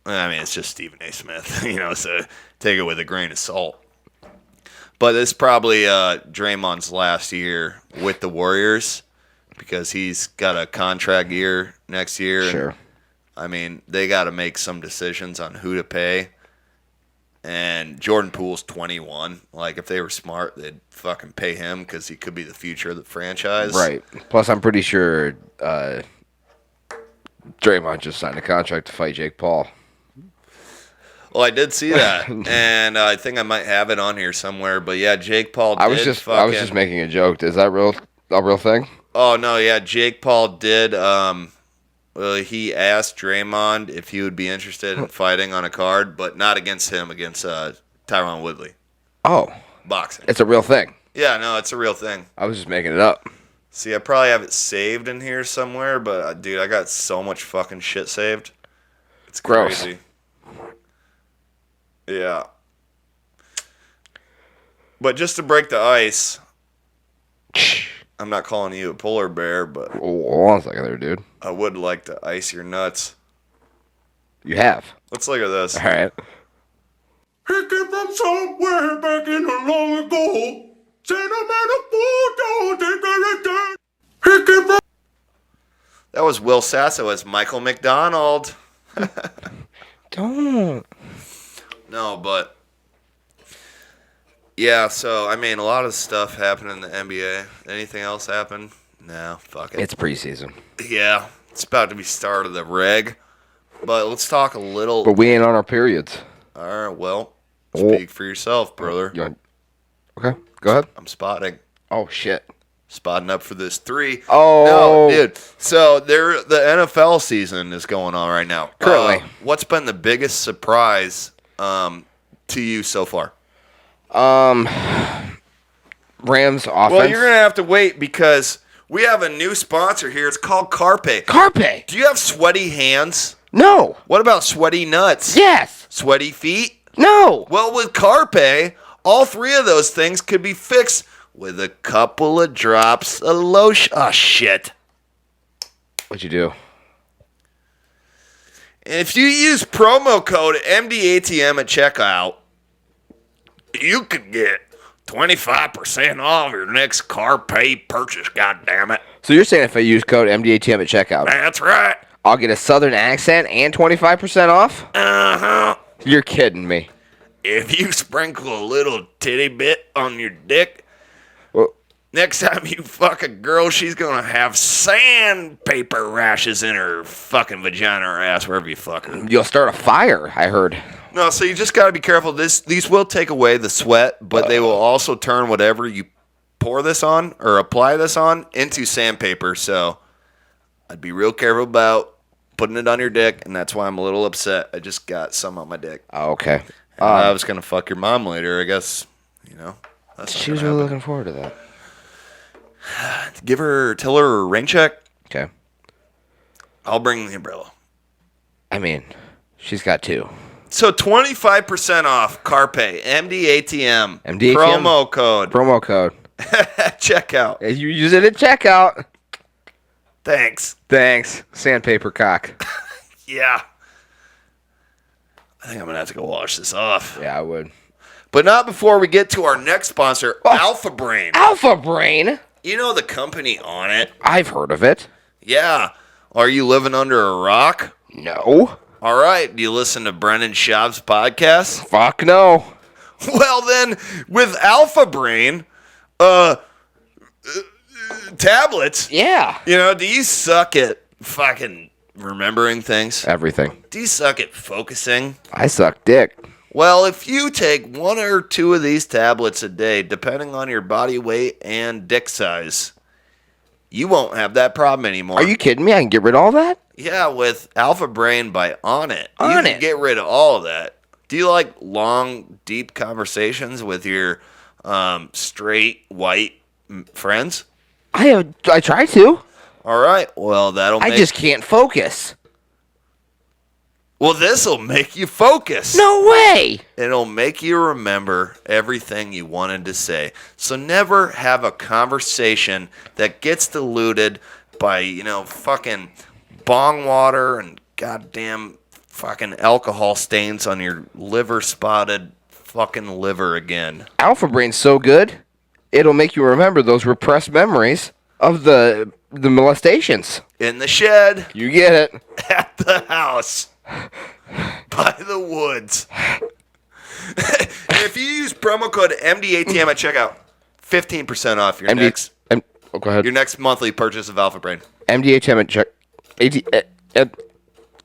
Speaker 2: I mean, it's just Stephen A. Smith, so take it with a grain of salt. But it's probably Draymond's last year with the Warriors because he's got a contract year next year.
Speaker 1: Sure.
Speaker 2: I mean, they got to make some decisions on who to pay. And Jordan Poole's 21. Like, if they were smart, they'd fucking pay him because he could be the future of the franchise.
Speaker 1: Right. Plus, I'm pretty sure Draymond just signed a contract to fight Jake Paul.
Speaker 2: Well, I did see that, and I think I might have it on here somewhere. But yeah, Jake Paul did
Speaker 1: I was just making a joke. Is that a real thing?
Speaker 2: Oh no, yeah, Jake Paul did. He asked Draymond if he would be interested in fighting on a card, but not against him, against Tyron Woodley.
Speaker 1: Oh,
Speaker 2: Boxing.
Speaker 1: it's a real thing.
Speaker 2: Yeah, no, it's a real thing.
Speaker 1: I was just making it up.
Speaker 2: See, I probably have it saved in here somewhere, but dude, I got so much fucking shit saved. It's
Speaker 1: Gross.
Speaker 2: crazy. Yeah. But just to break the ice, I'm not calling you a polar bear, but
Speaker 1: Hold on a second there, dude.
Speaker 2: I would like to ice your nuts.
Speaker 1: You have.
Speaker 2: Let's look at this.
Speaker 1: All right.
Speaker 4: He came from somewhere back in the long ago. Send him in a photo, take a return. He came from...
Speaker 2: That was Will Sasso as Michael McDonald.
Speaker 1: Don't.
Speaker 2: No, but yeah. So I mean, a lot of stuff happened in the NBA. Anything else happen? No, fuck it.
Speaker 1: It's preseason.
Speaker 2: Yeah, it's about to be start of the reg. But let's talk a little.
Speaker 1: But we ain't on our periods.
Speaker 2: All right, well,
Speaker 1: Oh.
Speaker 2: speak for yourself, brother.
Speaker 1: Okay, go ahead.
Speaker 2: I'm spotting.
Speaker 1: Oh, shit.
Speaker 2: Spotting up for this 3.
Speaker 1: Oh.
Speaker 2: No, dude. So the NFL season is going on right now.
Speaker 1: Currently.
Speaker 2: What's been the biggest surprise to you so far?
Speaker 1: Rams offense.
Speaker 2: Well, you're going to have to wait because we have a new sponsor here. It's called Carpe.
Speaker 1: Carpe.
Speaker 2: Do you have sweaty hands?
Speaker 1: No.
Speaker 2: What about sweaty nuts?
Speaker 1: Yes.
Speaker 2: Sweaty feet?
Speaker 1: No.
Speaker 2: Well, with Carpe, all 3 of those things could be fixed with a couple of drops of lotion. Oh, shit.
Speaker 1: What'd you do?
Speaker 2: If you use promo code MDATM at checkout, you could get 25% off your next Carpe purchase, goddammit.
Speaker 1: So you're saying if I use code MDATM at checkout,
Speaker 2: That's right.
Speaker 1: I'll get a southern accent and 25% off?
Speaker 2: Uh-huh.
Speaker 1: You're kidding me.
Speaker 2: If you sprinkle a little titty bit on your dick,
Speaker 1: Well,
Speaker 2: next time you fuck a girl, she's gonna have sandpaper rashes in her fucking vagina or ass, wherever you fuck her.
Speaker 1: you'll start a fire, I heard.
Speaker 2: No, so you just gotta be careful. These will take away the sweat, but they will also turn whatever you pour this on or apply this on into sandpaper. So I'd be real careful about putting it on your dick, and that's why I'm a little upset. I just got some on my dick.
Speaker 1: Oh, okay.
Speaker 2: I was gonna fuck your mom later, I guess. You know, that's not
Speaker 1: She was
Speaker 2: gonna
Speaker 1: really
Speaker 2: happen.
Speaker 1: looking forward to that.
Speaker 2: Tell her a rain check.
Speaker 1: Okay.
Speaker 2: I'll bring the umbrella.
Speaker 1: I mean, she's got 2.
Speaker 2: So 25% off Carpe MDATM
Speaker 1: MDATM.
Speaker 2: promo code
Speaker 1: Promo code.
Speaker 2: checkout.
Speaker 1: If you use it at checkout.
Speaker 2: Thanks.
Speaker 1: Thanks. Sandpaper cock.
Speaker 2: Yeah. I think I'm gonna have to go wash this off.
Speaker 1: Yeah, I would.
Speaker 2: But not before we get to our next sponsor, Alpha Brain.
Speaker 1: Alpha Brain?
Speaker 2: You know the company on it?
Speaker 1: I've heard of it.
Speaker 2: Yeah. Are you living under a rock?
Speaker 1: No.
Speaker 2: All right. Do you listen to Brendan Schaub's podcast?
Speaker 1: Fuck no.
Speaker 2: Well, then, with Alpha Brain, tablets,
Speaker 1: Yeah.
Speaker 2: you know, do you suck at fucking remembering things?
Speaker 1: Everything.
Speaker 2: Do you suck at focusing?
Speaker 1: I suck dick.
Speaker 2: Well, if you take 1 or 2 of these tablets a day, depending on your body weight and dick size, you won't have that problem anymore.
Speaker 1: Are you kidding me? I can get rid of all that?
Speaker 2: Yeah, with Alpha Brain by Onnit. You
Speaker 1: Onnit.
Speaker 2: can get rid of all of that. Do you like long, deep conversations with your straight, white friends?
Speaker 1: I try to.
Speaker 2: All right. Well, that'll
Speaker 1: I
Speaker 2: make...
Speaker 1: just can't focus.
Speaker 2: Well, this'll make you focus.
Speaker 1: No way.
Speaker 2: It'll make you remember everything you wanted to say. So never have a conversation that gets diluted by, you know, fucking bong water and goddamn fucking alcohol stains on your liver spotted fucking liver again.
Speaker 1: Alpha Brain's so good, it'll make you remember those repressed memories of the molestations.
Speaker 2: In the shed,
Speaker 1: You get it.
Speaker 2: at the house, by the woods. And if you use promo code MDATM at checkout, 15% off your next
Speaker 1: Go ahead.
Speaker 2: your next monthly purchase of Alpha Brain.
Speaker 1: MDHM at check.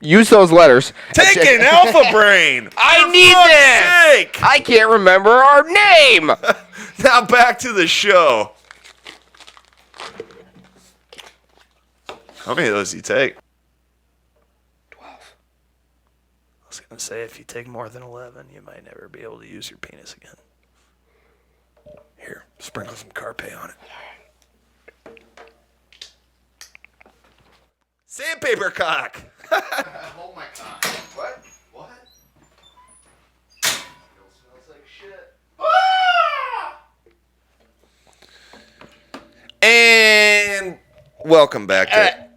Speaker 1: Use those letters.
Speaker 2: Take an Alpha Brain.
Speaker 1: I
Speaker 2: For
Speaker 1: need
Speaker 2: fuck's
Speaker 1: this.
Speaker 2: sake.
Speaker 1: I can't remember our name.
Speaker 2: Now back to the show. How many of those do you take? 12. I was going to say, if you take more than 11, you might never be able to use your penis again. Here, sprinkle some Carpe on it. Sandpaper cock. Oh my God. What? What? Still smells like shit. And welcome back to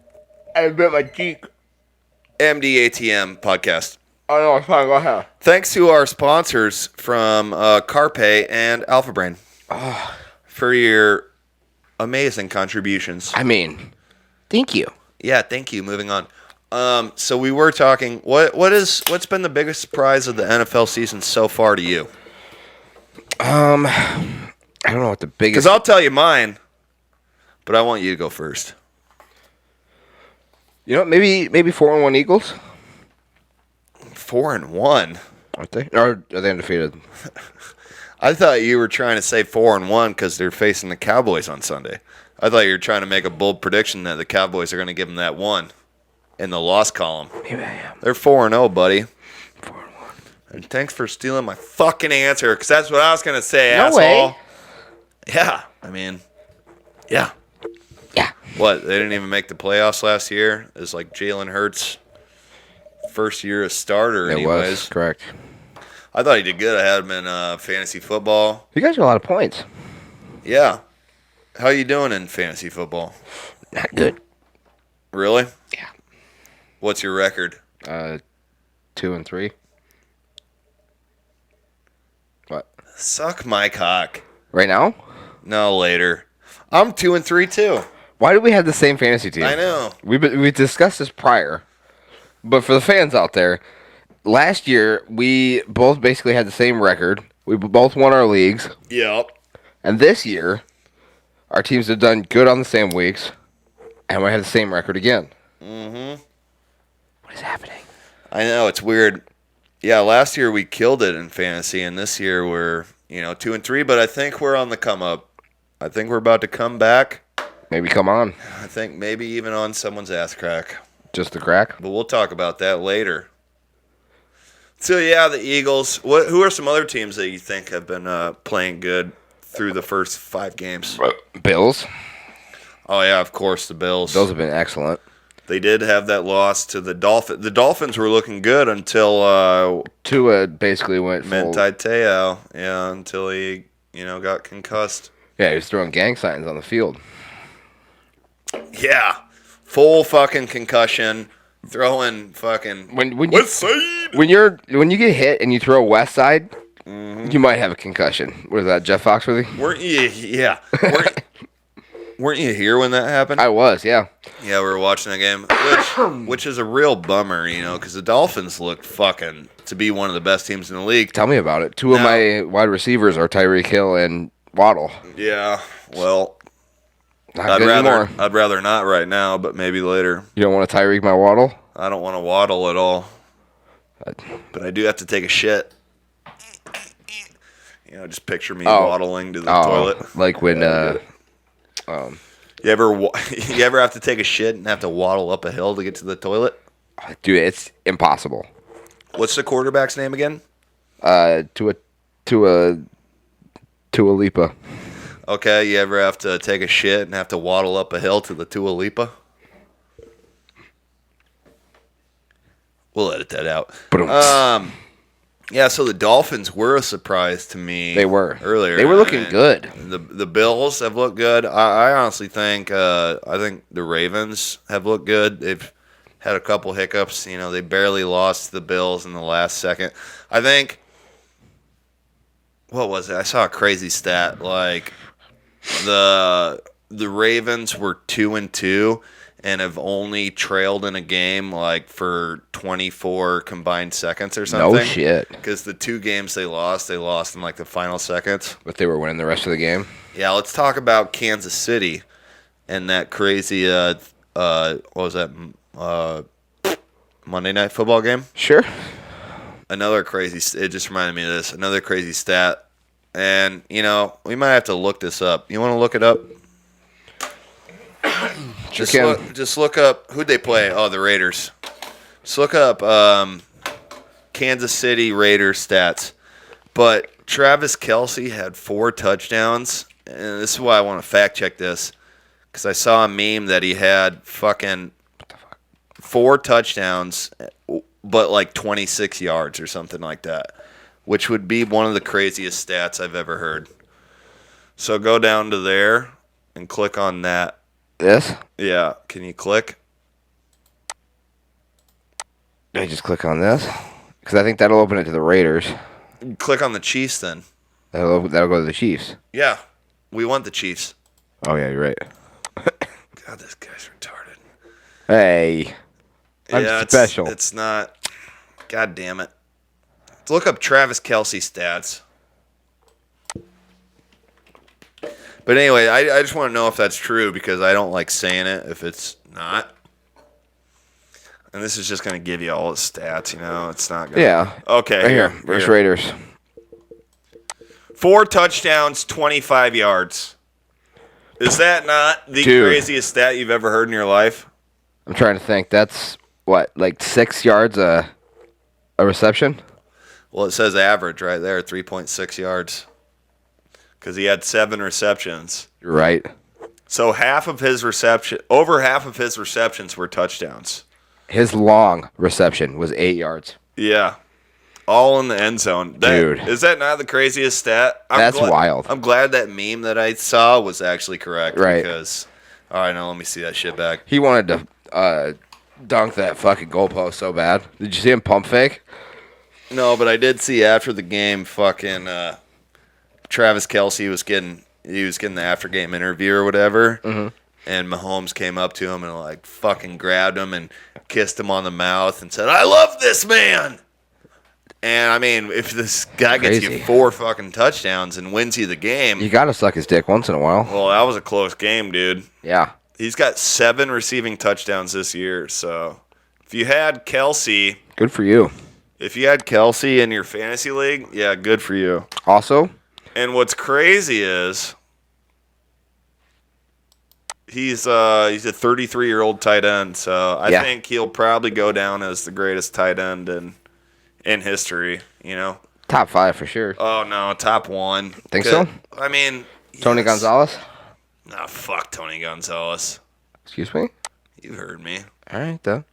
Speaker 1: I bit my cheek.
Speaker 2: MDATM podcast.
Speaker 1: Oh no, it's fine. Go ahead.
Speaker 2: Thanks to our sponsors from Carpe and Alpha Brain for your amazing contributions.
Speaker 1: I mean, thank you.
Speaker 2: Yeah, thank you. Moving on. So we were talking. What's been the biggest surprise of the NFL season so far to you?
Speaker 1: I don't know what the
Speaker 2: Because
Speaker 1: biggest.
Speaker 2: I'll tell you mine, but I want you to go first.
Speaker 1: Maybe 4-1 Eagles.
Speaker 2: 4-1.
Speaker 1: Aren't they? Or are they undefeated?
Speaker 2: I thought you were trying to say 4-1 because they're facing the Cowboys on Sunday. I thought you were trying to make a bold prediction that the Cowboys are going to give them that one in the loss column.
Speaker 1: Maybe I am.
Speaker 2: They're 4-0, buddy.
Speaker 1: 4-1.
Speaker 2: And thanks for stealing my fucking answer, because that's what I was going to say,
Speaker 1: No
Speaker 2: asshole.
Speaker 1: way.
Speaker 2: Yeah, I mean, yeah.
Speaker 1: Yeah.
Speaker 2: What, they didn't even make the playoffs last year? It's like Jalen Hurts' first year as starter
Speaker 1: It
Speaker 2: anyways.
Speaker 1: was correct.
Speaker 2: I thought he did good. I had him in fantasy football.
Speaker 1: You guys got a lot of points.
Speaker 2: Yeah. How you doing in fantasy football?
Speaker 1: Not good.
Speaker 2: Really?
Speaker 1: Yeah.
Speaker 2: What's your record?
Speaker 1: 2-3. What?
Speaker 2: Suck my cock.
Speaker 1: Right now?
Speaker 2: No, later. I'm 2-3 too.
Speaker 1: Why do we have the same fantasy team?
Speaker 2: I know.
Speaker 1: We discussed this prior, but for the fans out there, last year we both basically had the same record. We both won our leagues,
Speaker 2: Yep.
Speaker 1: and this year our teams have done good on the same weeks, and we had the same record again. Mm-hmm. What is happening?
Speaker 2: I know, it's weird. Yeah, last year we killed it in fantasy, and this year we're 2-3. But I think we're on the come up. I think we're about to come back.
Speaker 1: Maybe come on,
Speaker 2: I think maybe even on someone's ass crack.
Speaker 1: just the crack.
Speaker 2: But we'll talk about that later. So yeah, the Eagles. Who are some other teams that you think have been playing good through the first 5 games?
Speaker 1: Bills.
Speaker 2: Oh yeah, of course the Bills.
Speaker 1: Those have been excellent.
Speaker 2: They did have that loss to the Dolphins. The Dolphins were looking good until
Speaker 1: Tua basically went full.
Speaker 2: Mdatm. Yeah, until he got concussed.
Speaker 1: Yeah, he was throwing gang signs on the field.
Speaker 2: Yeah, full fucking concussion, throwing fucking.
Speaker 1: When you
Speaker 2: West Side.
Speaker 1: when you get hit and you throw West Side, you might have a concussion. What is that, Jeff Foxworthy?
Speaker 2: Weren't you? Yeah. Weren't you here when that happened?
Speaker 1: I was, yeah.
Speaker 2: Yeah, we were watching the game, which is a real bummer, because the Dolphins looked fucking to be one of the best teams in the league.
Speaker 1: Tell me about it. Two of my wide receivers are Tyreek Hill and Waddle.
Speaker 2: Yeah, well,
Speaker 1: Not good anymore.
Speaker 2: I'd rather not right now, but maybe later.
Speaker 1: You don't want to Tyreek my Waddle?
Speaker 2: I don't want to waddle at all, but I do have to take a shit. Just picture me waddling to the toilet.
Speaker 1: Like when
Speaker 2: You ever have to take a shit and have to waddle up a hill to get to the toilet?
Speaker 1: dude, it's impossible.
Speaker 2: What's the quarterback's name again?
Speaker 1: Tua Lipa.
Speaker 2: Okay, you ever have to take a shit and have to waddle up a hill to the Tua Lipa? We'll edit that out. Yeah, so the Dolphins were a surprise to me.
Speaker 1: They were
Speaker 2: earlier.
Speaker 1: They were looking good.
Speaker 2: The Bills have looked good. I honestly think the Ravens have looked good. They've had a couple hiccups. They barely lost to the Bills in the last second. I think. What was it? I saw a crazy stat. Like the Ravens were 2-2. And have only trailed in a game like for 24 combined seconds or something.
Speaker 1: No shit.
Speaker 2: Because the 2 games they lost in like the final seconds.
Speaker 1: But they were winning the rest of the game.
Speaker 2: Yeah, let's talk about Kansas City and that crazy what was that? Monday Night Football game?
Speaker 1: Sure.
Speaker 2: Another crazy. It just reminded me of this. Another crazy stat. And we might have to look this up. You want to look it up? Just look up who'd they play. Oh, the Raiders. Just look up Kansas City Raiders stats. But Travis Kelce had 4 touchdowns, and this is why I want to fact check this, because I saw a meme that he had fucking 4 touchdowns, but like 26 yards or something like that, which would be one of the craziest stats I've ever heard. So go down to there and click on that.
Speaker 1: This?
Speaker 2: Yeah. Can you click?
Speaker 1: I just click on this? Because I think that'll open it to the Raiders.
Speaker 2: Click on the Chiefs then.
Speaker 1: That'll go to the Chiefs.
Speaker 2: Yeah. We want the Chiefs.
Speaker 1: Oh, yeah, you're right.
Speaker 2: God, this guy's retarded.
Speaker 1: Hey, I'm special.
Speaker 2: It's not. God damn it. Let's look up Travis Kelce stats. But anyway, I just want to know if that's true because I don't like saying it if it's not. And this is just going to give you all the stats, you know. It's not going to.
Speaker 1: Yeah.
Speaker 2: Okay.
Speaker 1: Right here. Versus Raiders.
Speaker 2: 4 touchdowns, 25 yards. Is that not the craziest stat you've ever heard in your life?
Speaker 1: I'm trying to think. That's, what, like 6 yards a reception?
Speaker 2: Well, it says average right there, 3.6 yards. Because he had 7 receptions.
Speaker 1: You're right.
Speaker 2: So over half of his receptions were touchdowns.
Speaker 1: His long reception was 8 yards.
Speaker 2: Yeah. All in the end zone.
Speaker 1: Dude.
Speaker 2: Is that not the craziest stat?
Speaker 1: That's wild.
Speaker 2: I'm glad that meme that I saw was actually correct.
Speaker 1: Right.
Speaker 2: Because, all right, now let me see that shit back.
Speaker 1: He wanted to dunk that fucking goalpost so bad. Did you see him pump fake?
Speaker 2: No, but I did see after the game fucking Travis Kelce was getting the after game interview or whatever. Mm-hmm. And Mahomes came up to him and like fucking grabbed him and kissed him on the mouth and said, "I love this man." And I mean, if this guy gets you 4 fucking touchdowns and wins you the game,
Speaker 1: you gotta suck his dick once in a while.
Speaker 2: Well, that was a close game, dude.
Speaker 1: Yeah.
Speaker 2: He's got 7 receiving touchdowns this year. So if you had Kelce,
Speaker 1: good for you.
Speaker 2: If you had Kelce in your fantasy league, yeah, good for you.
Speaker 1: Also,
Speaker 2: and what's crazy is he's a 33-year-old tight end, so I think he'll probably go down as the greatest tight end in history, you know?
Speaker 1: Top 5 for sure.
Speaker 2: Oh, no, top 1.
Speaker 1: Think so?
Speaker 2: I mean...
Speaker 1: Tony Gonzalez?
Speaker 2: Nah, fuck Tony Gonzalez.
Speaker 1: Excuse me?
Speaker 2: You heard me.
Speaker 1: All right, then.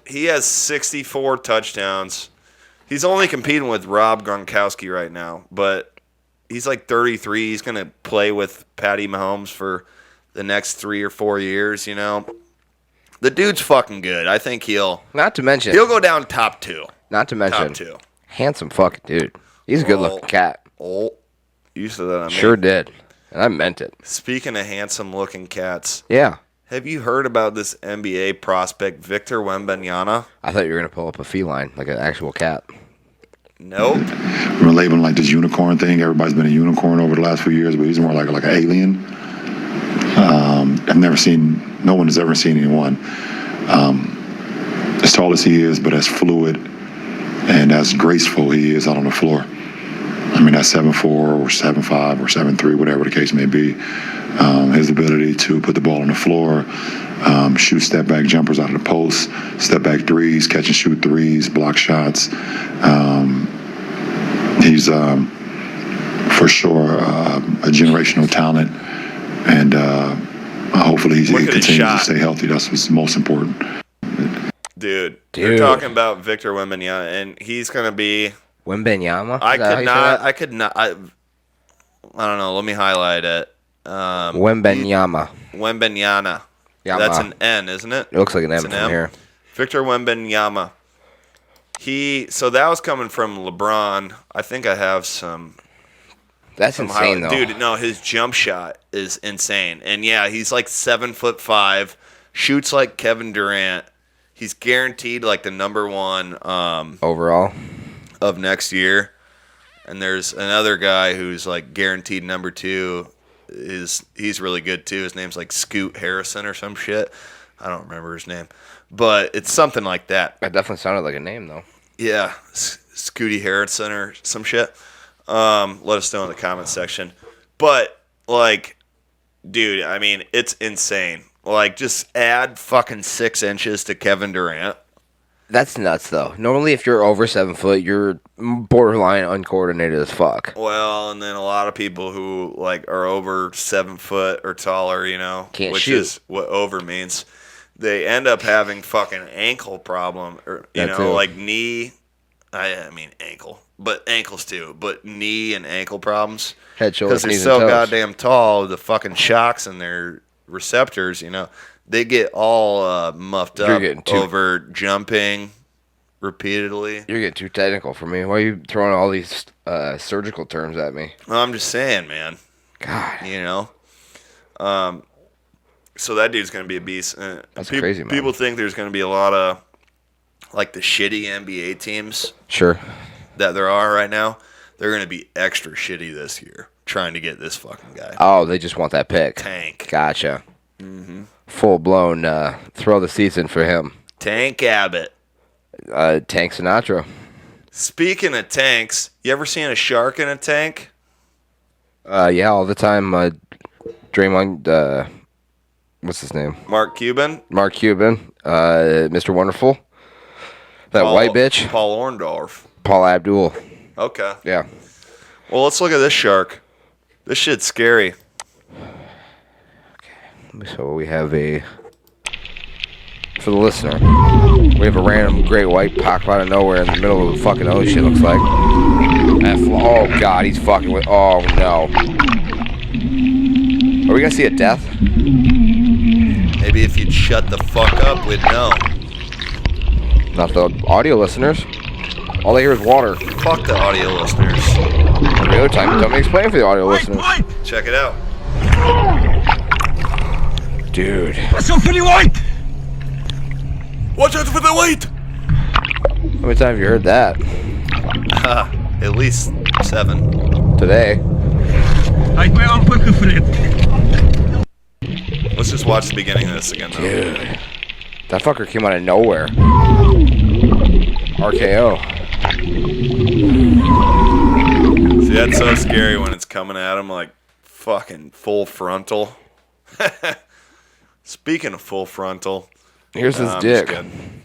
Speaker 2: He has 64 touchdowns. He's only competing with Rob Gronkowski right now, but he's like 33. He's going to play with Patty Mahomes for the next 3 or 4 years, you know? The dude's fucking good. I think he'll go down top 2.
Speaker 1: Not to mention,
Speaker 2: top 2.
Speaker 1: Handsome fucking dude. He's a good-looking cat.
Speaker 2: Oh, you said that on me.
Speaker 1: Sure did. And I meant it.
Speaker 2: Speaking of handsome-looking cats.
Speaker 1: Yeah.
Speaker 2: Have you heard about this NBA prospect, Victor Wembanyama?
Speaker 1: I thought you were going to pull up a feline, like an actual cat.
Speaker 2: Nope.
Speaker 6: We're labeling like this unicorn thing. Everybody's been a unicorn over the last few years, but he's more like an alien. No one has ever seen anyone as tall as he is, but as fluid and as graceful he is out on the floor. I mean, at 7'4" or 7'5" or 7'3", whatever the case may be. His ability to put the ball on the floor, shoot step-back jumpers out of the post, step-back threes, catch and shoot threes, block shots. He's for sure a generational talent, and hopefully he continues to stay healthy. That's what's most important.
Speaker 2: Dude, you're talking about Victor Wembanyama, and he's going to be...
Speaker 1: Wembanyama?
Speaker 2: I don't know. Let me highlight it.
Speaker 1: Wembanyama.
Speaker 2: Wembanyama. That's an N, isn't it?
Speaker 1: It looks like an M from here.
Speaker 2: Victor Wembanyama. So that was coming from LeBron. I think I have some...
Speaker 1: That's insane, though.
Speaker 2: Dude, no, his jump shot is insane. And yeah, he's like 7'5", shoots like Kevin Durant. He's guaranteed like the number 1
Speaker 1: overall
Speaker 2: of next year. And there's another guy who's like guaranteed number 2. He's really good too. His name's like Scoot Harrison or some shit. I don't remember his name, but it's something like that.
Speaker 1: That definitely sounded like a name though.
Speaker 2: Yeah, Scooty Harrison or some shit. Let us know in the comments section. But like, dude, I mean, it's insane. Like, just add fucking 6 inches to Kevin Durant.
Speaker 1: That's nuts, though. Normally, if you're over 7 foot, you're borderline uncoordinated as fuck.
Speaker 2: Well, and then a lot of people who like are over 7 foot or taller, you know,
Speaker 1: can't
Speaker 2: which
Speaker 1: shoot.
Speaker 2: Is what over means. They end up having fucking ankle problem, or like knee. I mean ankle, but ankles too. But knee and ankle problems.
Speaker 1: Head, shoulders,
Speaker 2: because
Speaker 1: knees,
Speaker 2: they're so
Speaker 1: and toes.
Speaker 2: goddamn tall. The fucking shocks in their receptors, you know, they get all muffed up over jumping repeatedly.
Speaker 1: You're getting too technical for me. Why are you throwing all these surgical terms at me?
Speaker 2: I'm just saying, man.
Speaker 1: God.
Speaker 2: You know? So that dude's going to be a beast.
Speaker 1: That's crazy, man.
Speaker 2: People think there's going to be a lot of, like, the shitty NBA teams
Speaker 1: Sure.
Speaker 2: that there are right now. They're going to be extra shitty this year trying to get this fucking guy.
Speaker 1: Oh, they just want that pick.
Speaker 2: Tank.
Speaker 1: Gotcha. Full-blown throw the season for him.
Speaker 2: Tank Abbott.
Speaker 1: Tank Sinatra.
Speaker 2: Speaking of tanks, you ever seen a shark in a tank?
Speaker 1: Yeah, all the time. Draymond, what's his name?
Speaker 2: Mark Cuban?
Speaker 1: Mark Cuban. Mr. Wonderful. That white bitch.
Speaker 2: Paul Orndorff.
Speaker 1: Paul Abdul.
Speaker 2: Okay.
Speaker 1: Yeah.
Speaker 2: Well, let's look at this shark. This shit's scary.
Speaker 1: So we have for the listener, we have a random great white pop out of nowhere in the middle of the fucking ocean, looks like. Oh, God, he's fucking with... Oh, no. Are we going to see a death?
Speaker 2: Maybe if you'd shut the fuck up, we'd know.
Speaker 1: Not the audio listeners. All they hear is water.
Speaker 2: Fuck the audio listeners.
Speaker 1: Every other time, tell me explain for the audio listeners.
Speaker 2: Check it out.
Speaker 1: Dude.
Speaker 2: Watch out for the white!
Speaker 1: How many times have you heard that?
Speaker 2: At least 7.
Speaker 1: Today.
Speaker 2: Let's just watch the beginning of this again, though.
Speaker 1: Dude. That fucker came out of nowhere. RKO.
Speaker 2: See, that's so scary when it's coming at him like fucking full frontal. Speaking of full frontal,
Speaker 1: Here's his
Speaker 2: I'm
Speaker 1: dick.
Speaker 2: just kidding.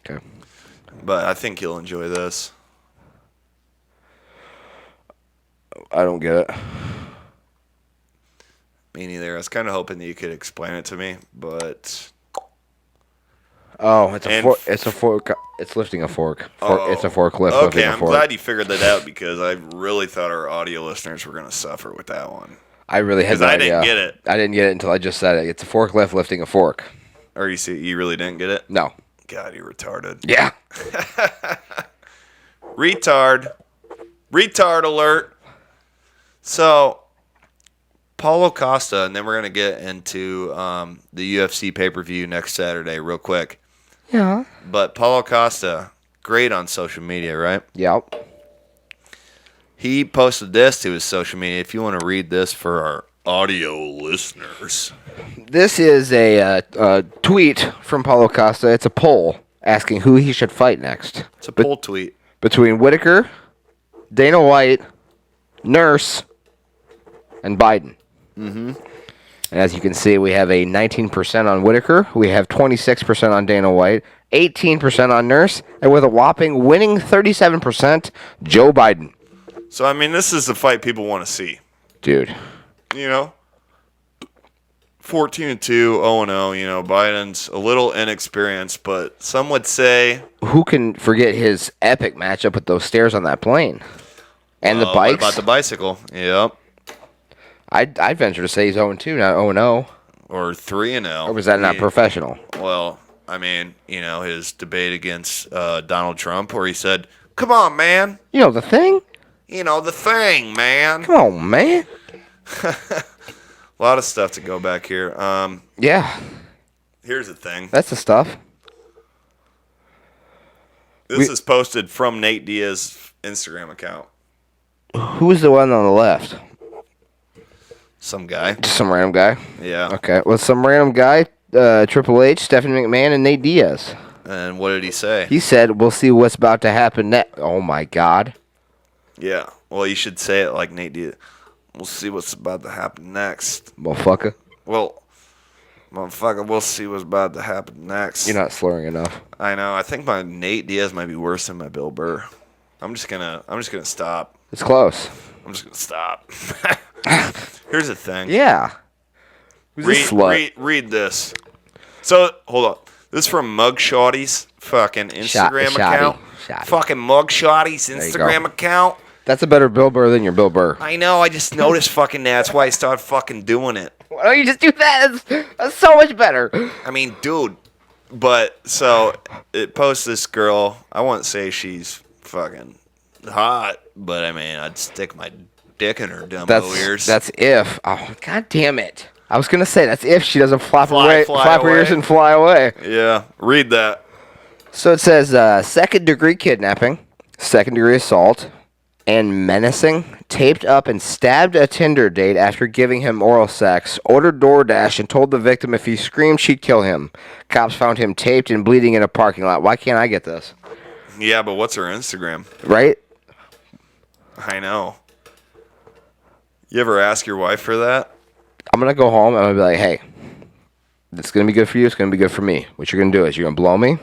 Speaker 1: Okay.
Speaker 2: But I think you'll enjoy this.
Speaker 1: I don't get it.
Speaker 2: Me neither. I was kind of hoping that you could explain it to me, but
Speaker 1: Oh, it's a
Speaker 2: And
Speaker 1: fork. It's a fork. It's lifting a fork. It's a forklift lifting
Speaker 2: okay.
Speaker 1: a
Speaker 2: I'm
Speaker 1: fork.
Speaker 2: glad you figured that out because I really thought our audio listeners were going to suffer with that one.
Speaker 1: I really had
Speaker 2: 'Cause
Speaker 1: no
Speaker 2: I
Speaker 1: idea.
Speaker 2: didn't get it.
Speaker 1: I didn't get it until I just said it. It's a forklift lifting a fork.
Speaker 2: Or you really didn't get it?
Speaker 1: No.
Speaker 2: God, you're retarded.
Speaker 1: Yeah.
Speaker 2: Retard alert. So, Paulo Costa, and then we're going to get into the UFC pay-per-view next Saturday real quick.
Speaker 1: Yeah.
Speaker 2: But Paulo Costa, great on social media, right?
Speaker 1: Yep.
Speaker 2: He posted this to his social media. If you want to read this for our audio listeners.
Speaker 1: This is a tweet from Paulo Costa. It's a poll asking who he should fight next.
Speaker 2: It's a poll tweet.
Speaker 1: Between Whitaker, Dana White, Nurse, and Biden. Mm-hmm. And as you can see, we have a 19% on Whitaker. We have 26% on Dana White, 18% on Nurse, and with a whopping winning 37%, Joe Biden.
Speaker 2: So, I mean, this is the fight people want to see.
Speaker 1: Dude.
Speaker 2: You know? 14-2, 0-0. You know, Biden's a little inexperienced, but some would say...
Speaker 1: Who can forget his epic matchup with those stairs on that plane? And the bikes?
Speaker 2: What about the bicycle? Yep.
Speaker 1: I'd venture to say he's 0-2, not 0-0.
Speaker 2: Or 3-0.
Speaker 1: Or was that not professional?
Speaker 2: Well, I mean, you know, his debate against Donald Trump where he said, come on, man.
Speaker 1: You know the thing?
Speaker 2: You know, the thing, man.
Speaker 1: Come on, man.
Speaker 2: A lot of stuff to go back here.
Speaker 1: Yeah.
Speaker 2: Here's the thing.
Speaker 1: That's the stuff.
Speaker 2: This is posted from Nate Diaz's Instagram account.
Speaker 1: Who's the one on the left?
Speaker 2: Some guy.
Speaker 1: Just some random guy?
Speaker 2: Yeah.
Speaker 1: Okay. Well, some random guy, Triple H, Stephanie McMahon, and Nate Diaz.
Speaker 2: And what did he say?
Speaker 1: He said, we'll see what's about to happen next. Oh, my God.
Speaker 2: Yeah. Well, you should say it like Nate Diaz. We'll see what's about to happen next.
Speaker 1: Motherfucker.
Speaker 2: Well, motherfucker, we'll see what's about to happen next.
Speaker 1: You're not slurring enough.
Speaker 2: I know. I think my Nate Diaz might be worse than my Bill Burr. I'm just gonna stop.
Speaker 1: It's close.
Speaker 2: I'm just gonna stop. Here's the thing.
Speaker 1: Yeah. Who's this slut?
Speaker 2: Read this. So hold on. This is from Mugshotty's fucking Instagram account. Fucking Mugshotty's Instagram account.
Speaker 1: That's a better Bill Burr than your Bill Burr.
Speaker 2: I know. I just noticed fucking that. That's why I started fucking doing it.
Speaker 1: Why don't you just do that? That's so much better.
Speaker 2: I mean, dude. But so it posts this girl. I won't say she's fucking hot, but I mean, I'd stick my dick in her dumb ears.
Speaker 1: That's if. Oh, God damn it. I was gonna say that's if she doesn't flap
Speaker 2: Fly
Speaker 1: her ears
Speaker 2: away.
Speaker 1: and fly away.
Speaker 2: Yeah, read that.
Speaker 1: So it says second-degree kidnapping, second-degree assault, and menacing. Taped up and stabbed a Tinder date after giving him oral sex. Ordered DoorDash and told the victim if he screamed, she'd kill him. Cops found him taped and bleeding in a parking lot. Why can't I get this?
Speaker 2: Yeah, but what's her Instagram?
Speaker 1: Right?
Speaker 2: I know. You ever ask your wife for that?
Speaker 1: I'm going to go home and I'm going to be like, hey, it's going to be good for you. It's going to be good for me. What you're going to do is you're going to blow me.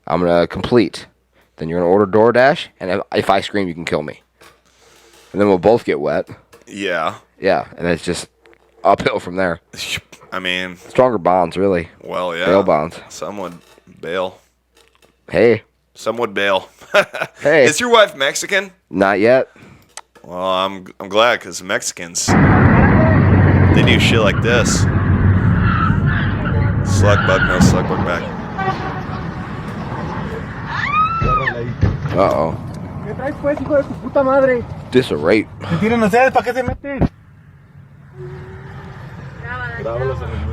Speaker 1: I'm going to complete. Then you're going to order DoorDash. And if I scream, you can kill me. And then we'll both get wet.
Speaker 2: Yeah.
Speaker 1: Yeah. And it's just uphill from there.
Speaker 2: I mean,
Speaker 1: Stronger bonds, really.
Speaker 2: well, yeah.
Speaker 1: Bail bonds.
Speaker 2: Some would bail.
Speaker 1: Hey.
Speaker 2: Some would bail.
Speaker 1: Hey.
Speaker 2: Is your wife Mexican?
Speaker 1: Not yet.
Speaker 2: Well, I'm glad because Mexicans, they do shit like this. Slug bug, no slug bug back.
Speaker 1: Uh-oh.
Speaker 7: ¿Qué traes pues, hijo de tu puta madre?
Speaker 1: This a rape.
Speaker 7: ¿Se tiran ustedes? ¿Para qué se meten?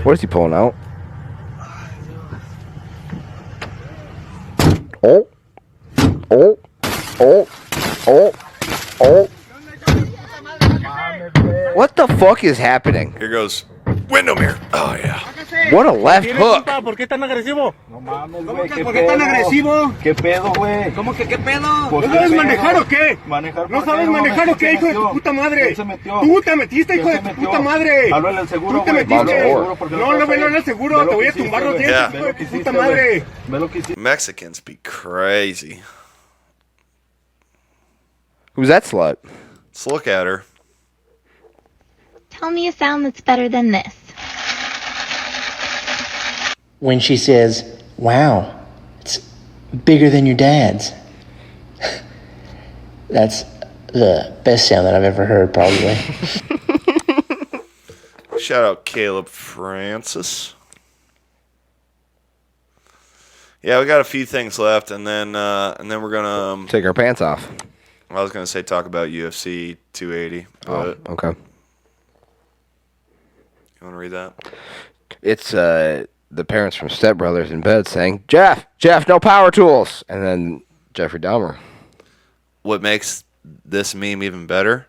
Speaker 1: What is he pulling out? Oh. Oh. Oh. Oh. Oh. What the fuck is happening?
Speaker 2: Here goes window mirror. Oh, yeah.
Speaker 1: What a left hook.
Speaker 7: ¿Por qué tan agresivo?
Speaker 8: No mames,
Speaker 7: ¿Cómo
Speaker 8: güey,
Speaker 7: que
Speaker 8: ¿qué
Speaker 7: por qué tan
Speaker 8: pedo?
Speaker 7: agresivo?
Speaker 8: ¿Qué pedo, güey?
Speaker 7: ¿Cómo que qué pedo?
Speaker 8: Pues,
Speaker 7: ¿No
Speaker 8: ¿qué
Speaker 7: sabes
Speaker 8: pedo?
Speaker 7: manejar o qué?
Speaker 8: ¿Manejar
Speaker 7: ¿No
Speaker 8: por qué?
Speaker 7: sabes
Speaker 8: No
Speaker 7: manejar
Speaker 8: mames,
Speaker 7: o qué,
Speaker 8: ¿quién
Speaker 7: hijo de
Speaker 8: se
Speaker 7: tu
Speaker 8: metió?
Speaker 7: puta madre?
Speaker 8: ¿Quién se metió?
Speaker 7: Tú te metiste, hijo
Speaker 8: ¿Quién
Speaker 7: de
Speaker 8: se
Speaker 7: tu
Speaker 8: metió?
Speaker 7: puta madre.
Speaker 8: Háblale al seguro,
Speaker 7: Tú te
Speaker 8: güey.
Speaker 7: metiste.
Speaker 1: Háblale al seguro,
Speaker 8: porque
Speaker 7: No, no, no, al seguro.
Speaker 8: Ve
Speaker 7: Te
Speaker 8: lo
Speaker 7: voy a
Speaker 8: que
Speaker 7: tumbar
Speaker 8: hiciste,
Speaker 7: los
Speaker 8: güey.
Speaker 7: dientes,
Speaker 2: Yeah.
Speaker 7: hijo de tu
Speaker 8: hiciste,
Speaker 7: puta
Speaker 8: güey.
Speaker 7: madre.
Speaker 8: Ve lo que hiciste.
Speaker 2: Mexicans be crazy.
Speaker 1: Who's that slut?
Speaker 2: Let's look at her.
Speaker 9: Tell me a sound that's better than this.
Speaker 10: When she says, wow, it's bigger than your dad's. That's the best sound that I've ever heard, probably.
Speaker 2: Shout out Caleb Francis. Yeah, we got a few things left, and then we're gonna.
Speaker 1: Take our pants off.
Speaker 2: I was gonna say talk about UFC 280, but
Speaker 1: Oh, okay.
Speaker 2: you want to read that?
Speaker 1: It's the parents from Step Brothers in bed saying, Jeff, no power tools. And then Jeffrey Dahmer.
Speaker 2: What makes this meme even better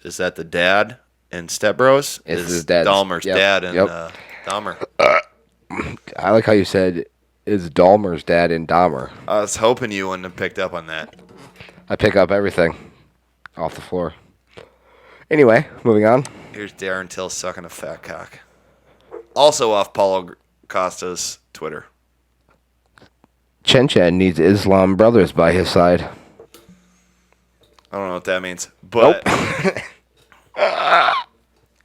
Speaker 2: is that the dad in Step Bros
Speaker 1: It's
Speaker 2: is
Speaker 1: his dad's-
Speaker 2: Dahmer's
Speaker 1: yep,
Speaker 2: dad and
Speaker 1: yep.
Speaker 2: Dahmer.
Speaker 1: I like how you said, is Dahmer's dad in Dahmer.
Speaker 2: I was hoping you wouldn't have picked up on that.
Speaker 1: I pick up everything off the floor. Anyway, moving on.
Speaker 2: Here's Darren Till sucking a fat cock. Also off Paulo Costa's Twitter.
Speaker 1: Chen Chen needs Islam brothers by his side.
Speaker 2: I don't know what that means, but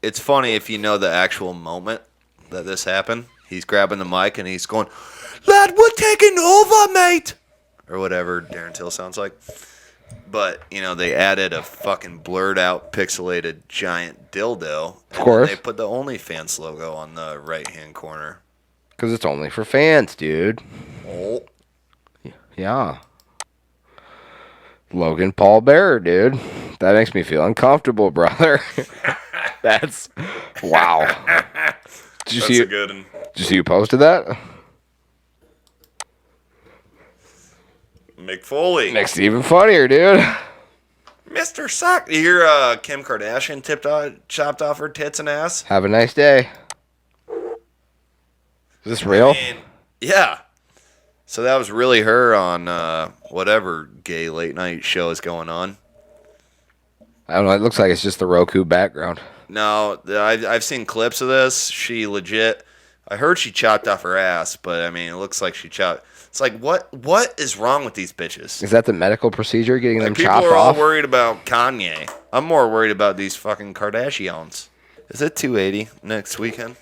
Speaker 2: it's funny if you know the actual moment that this happened. He's grabbing the mic and he's going, "Lad, we're taking over, mate," or whatever Darren Till sounds like. But, you know, they added a fucking blurred out, pixelated giant dildo. Of
Speaker 1: course.
Speaker 2: They put the OnlyFans logo on the right-hand corner.
Speaker 1: Because it's only for fans, dude.
Speaker 2: Oh.
Speaker 1: Yeah. Logan Paul Bearer, dude. That makes me feel uncomfortable, brother. That's... Wow. Did you
Speaker 2: That's
Speaker 1: see
Speaker 2: a good one.
Speaker 1: Did you see who posted that?
Speaker 2: Mick Foley.
Speaker 1: Makes it even funnier, dude.
Speaker 2: Mr. Sock. You hear Kim Kardashian chopped off her tits and ass?
Speaker 1: Have a nice day. Is this real?
Speaker 2: I mean, yeah. So that was really her on whatever gay late night show is going on.
Speaker 1: I don't know. It looks like it's just the Roku background.
Speaker 2: No, I've seen clips of this. She legit. I heard she chopped off her ass, but I mean, it looks like she chopped. It's like, what is wrong with these bitches?
Speaker 1: Is that the medical procedure, getting them
Speaker 2: Like, people
Speaker 1: chopped
Speaker 2: are all
Speaker 1: off?
Speaker 2: worried about Kanye. I'm more worried about these fucking Kardashians. Is it 280 next weekend?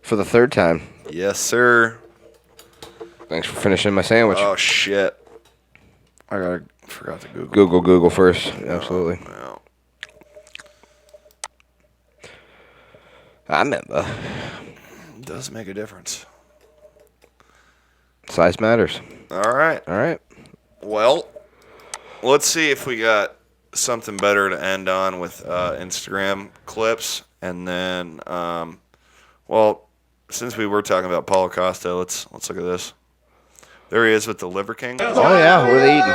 Speaker 1: For the third time.
Speaker 2: Yes, sir.
Speaker 1: Thanks for finishing my sandwich.
Speaker 2: Oh shit! Forgot to Google.
Speaker 1: Google first. Absolutely.
Speaker 2: No.
Speaker 1: I remember.
Speaker 2: It does make a difference.
Speaker 1: Size matters.
Speaker 2: All right.
Speaker 1: All right.
Speaker 2: Well, let's see if we got something better to end on with Instagram clips, and then, well, since we were talking about Paulo Costa, let's look at this. There he is with the Liver King.
Speaker 1: Oh yeah, what are they eating?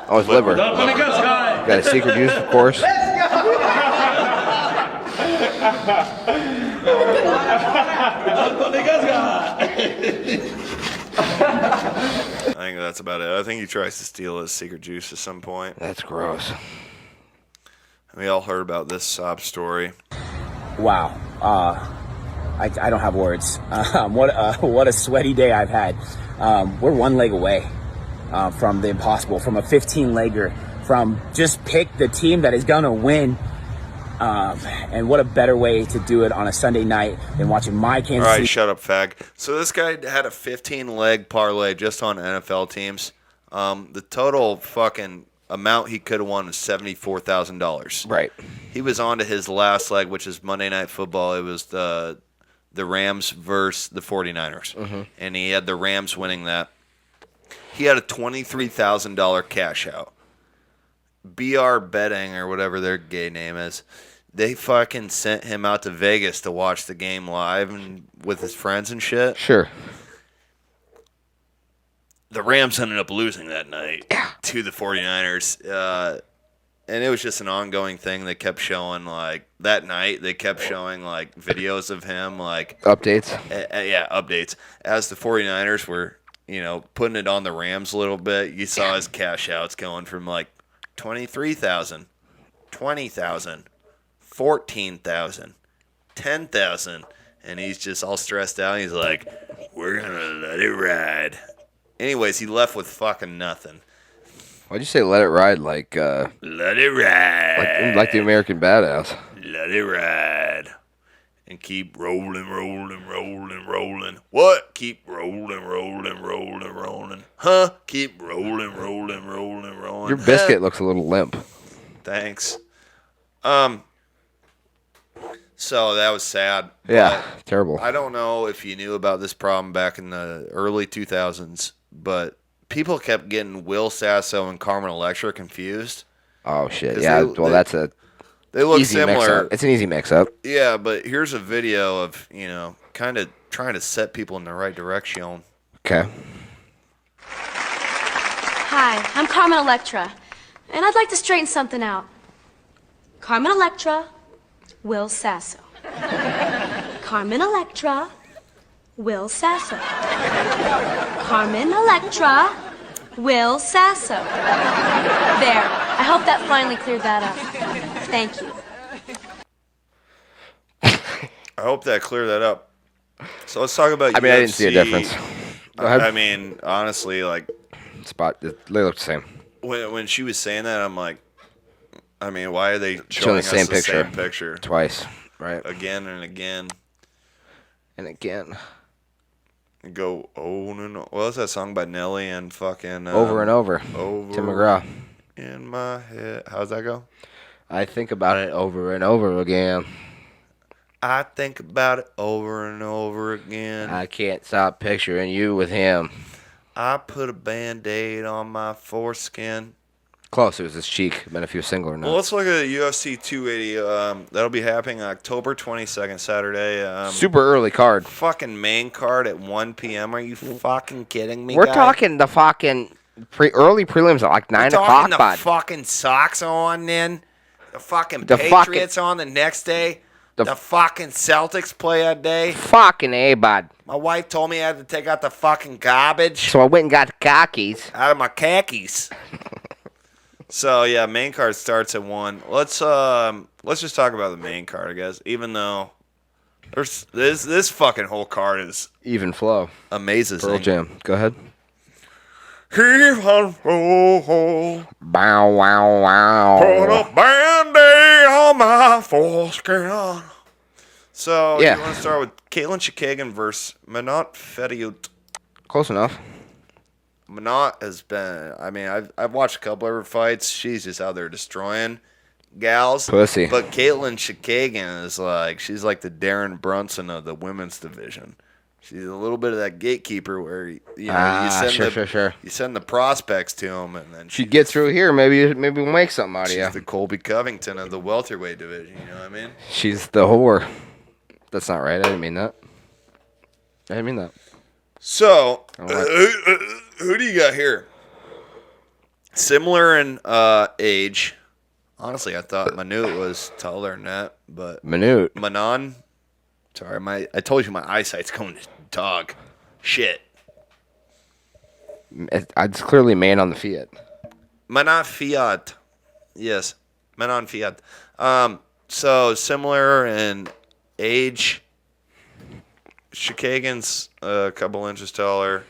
Speaker 1: Oh, it's liver. Got a secret juice, of course.
Speaker 2: I think that's about it. I think he tries to steal his secret juice at some point.
Speaker 1: That's gross.
Speaker 2: We all heard about this sob story.
Speaker 8: Wow. I don't have words. What a sweaty day I've had. We're one leg away from the impossible, from a 15-legger, from just pick the team that is going to win. And what a better way to do it on a Sunday night than watching my Kansas
Speaker 2: All right,
Speaker 8: City.
Speaker 2: shut up, fag. So this guy had a 15-leg parlay just on NFL teams. The total fucking amount he could have won was $74,000.
Speaker 1: Right.
Speaker 2: He was on to his last leg, which is Monday Night Football. It was the Rams versus the 49ers. And he had the Rams winning that. He had a $23,000 cash out. BR Betting, or whatever their gay name is, they fucking sent him out to Vegas to watch the game live and with his friends and shit.
Speaker 1: Sure.
Speaker 2: The Rams ended up losing that night to the 49ers. And it was just an ongoing thing. They kept showing, like, that night, they kept showing, like, videos of him, like...
Speaker 1: Updates.
Speaker 2: Yeah, updates. As the 49ers were, putting it on the Rams a little bit, you saw his cash outs going from, like, 23,000, 20,000, 14,000, 10,000, and he's just all stressed out. He's like, "We're gonna let it ride." Anyways, he left with fucking nothing.
Speaker 1: Why'd you say let it ride like
Speaker 2: Let it ride.
Speaker 1: like the American Badass?
Speaker 2: Let it ride. And keep rolling, rolling, rolling, rolling. What? Keep rolling, rolling, rolling, rolling. Huh? Keep rolling, rolling, rolling, rolling.
Speaker 1: Your biscuit looks a little limp.
Speaker 2: Thanks. So that was sad.
Speaker 1: Yeah, terrible.
Speaker 2: I don't know if you knew about this problem back in the early 2000s, but people kept getting Will Sasso and Carmen Electra confused.
Speaker 1: Oh shit! Yeah, that's a
Speaker 2: they look
Speaker 1: easy
Speaker 2: similar.
Speaker 1: Mix-up. It's an easy mix-up.
Speaker 2: Yeah, but here's a video of kind of trying to set people in the right direction.
Speaker 1: Okay.
Speaker 11: Hi, I'm Carmen Electra, and I'd like to straighten something out. Carmen Electra, Will Sasso. Carmen Electra, Will Sasso. Carmen Electra, Will Sasso. There. I hope that finally cleared that up. Thank you.
Speaker 2: I hope that cleared that up. So let's talk about UFC.
Speaker 1: I mean, I didn't see a difference. Go ahead.
Speaker 2: I mean, honestly, like...
Speaker 1: They look the same.
Speaker 2: When she was saying that, I'm like, I mean, why are they
Speaker 1: showing
Speaker 2: us the same picture?
Speaker 1: Twice, right?
Speaker 2: Again and again.
Speaker 1: And again.
Speaker 2: And go, oh, no. Well, that's that song by Nelly and fucking...
Speaker 1: Over and over.
Speaker 2: Over.
Speaker 1: Tim McGraw.
Speaker 2: In my head. How's that go?
Speaker 1: I think about it over and over again.
Speaker 2: I think about it over and over again.
Speaker 1: I can't stop picturing you with him.
Speaker 2: I put a Band-Aid on my foreskin.
Speaker 1: Close. It was his cheek. But if he was single or not.
Speaker 2: Well, let's look at UFC 280. That'll be happening October 22nd, Saturday.
Speaker 1: Super early card.
Speaker 2: Fucking main card at 1 p.m. Are you fucking kidding me,
Speaker 1: We're
Speaker 2: guy?
Speaker 1: talking the fucking early prelims at like 9 o'clock,
Speaker 2: the
Speaker 1: bud.
Speaker 2: fucking Sox on then. The fucking
Speaker 1: The
Speaker 2: Patriots on the next day. The fucking Celtics play that day.
Speaker 1: Fucking A, bud.
Speaker 2: My wife told me I had to take out the fucking garbage.
Speaker 1: So I went and got the khakis.
Speaker 2: Out of my khakis. So yeah, main card starts at 1. Let's just talk about the main card, I guess. Even though there's this fucking whole card is
Speaker 1: Even flow.
Speaker 2: amazing.
Speaker 1: Pearl Jam. Go ahead.
Speaker 2: Heave and roll.
Speaker 1: Bow wow wow.
Speaker 2: Put a Band-Aid on my foreskin. So
Speaker 1: Yeah.
Speaker 2: you want to start with Caitlin Chikagan versus Mdatm Fediut.
Speaker 1: Close enough.
Speaker 2: Mdatm has been. I mean, I've watched a couple of her fights. She's just out there destroying gals.
Speaker 1: Pussy.
Speaker 2: But Caitlin Chikagan is like, she's like the Darren Brunson of the women's division. She's a little bit of that gatekeeper where you send the prospects to him, and then
Speaker 1: She gets through here, maybe we'll make something out of
Speaker 2: she's
Speaker 1: you.
Speaker 2: the Colby Covington of the welterweight division. You know what I mean?
Speaker 1: She's the whore. That's not right. I didn't mean that.
Speaker 2: So,
Speaker 1: Alright.
Speaker 2: who do you got here? Similar in age. Honestly, I thought Manute was taller than that, but Manon. Sorry, I told you my eyesight's going to dog shit.
Speaker 1: It's clearly man on the Fiat.
Speaker 2: Manon Fiat. Yes, Manon Fiat. So similar in age. Shikagan's a couple inches taller.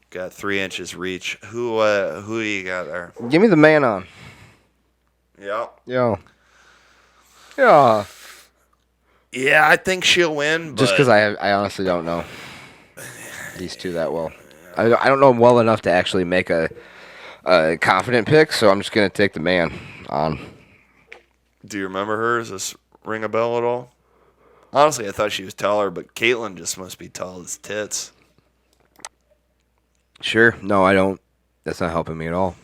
Speaker 2: Got 3 inches reach. Who you got there?
Speaker 1: Give me the man on.
Speaker 2: Yeah.
Speaker 1: Yeah.
Speaker 2: Yeah, I think she'll win. But
Speaker 1: Just because I honestly don't know these two that well. I don't know them well enough to actually make a confident pick, so I'm just going to take the man on.
Speaker 2: Do you remember her? Does this ring a bell at all? Honestly, I thought she was taller, but Caitlyn just must be tall as tits.
Speaker 1: Sure. No, I don't. That's not helping me at all.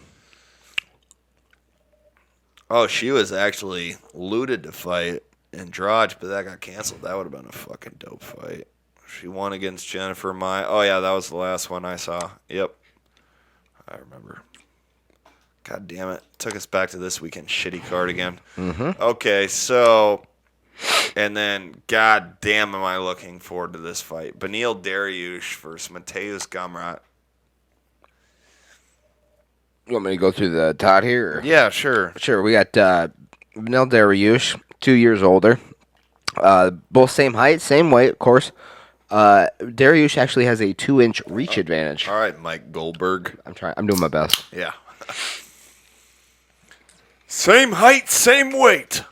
Speaker 2: Oh, she was actually looted to fight in Drudge, but that got canceled. That would have been a fucking dope fight. She won against Jennifer Mai. Oh, yeah, that was the last one I saw. Yep. I remember. God damn it. Took us back to this weekend shitty card again.
Speaker 1: Mm-hmm.
Speaker 2: Okay, so... And then, god damn am I looking forward to this fight. Beneil Dariush versus Mateusz Gamrot.
Speaker 1: You want me to go through the Todd here? Or?
Speaker 2: Yeah, sure.
Speaker 1: Sure. We got Beneil Dariush, 2 years older. Both same height, same weight, of course. Dariush actually has a 2-inch reach advantage.
Speaker 2: All right, Mike Goldberg.
Speaker 1: I'm doing my best.
Speaker 2: Yeah. Same height, same weight.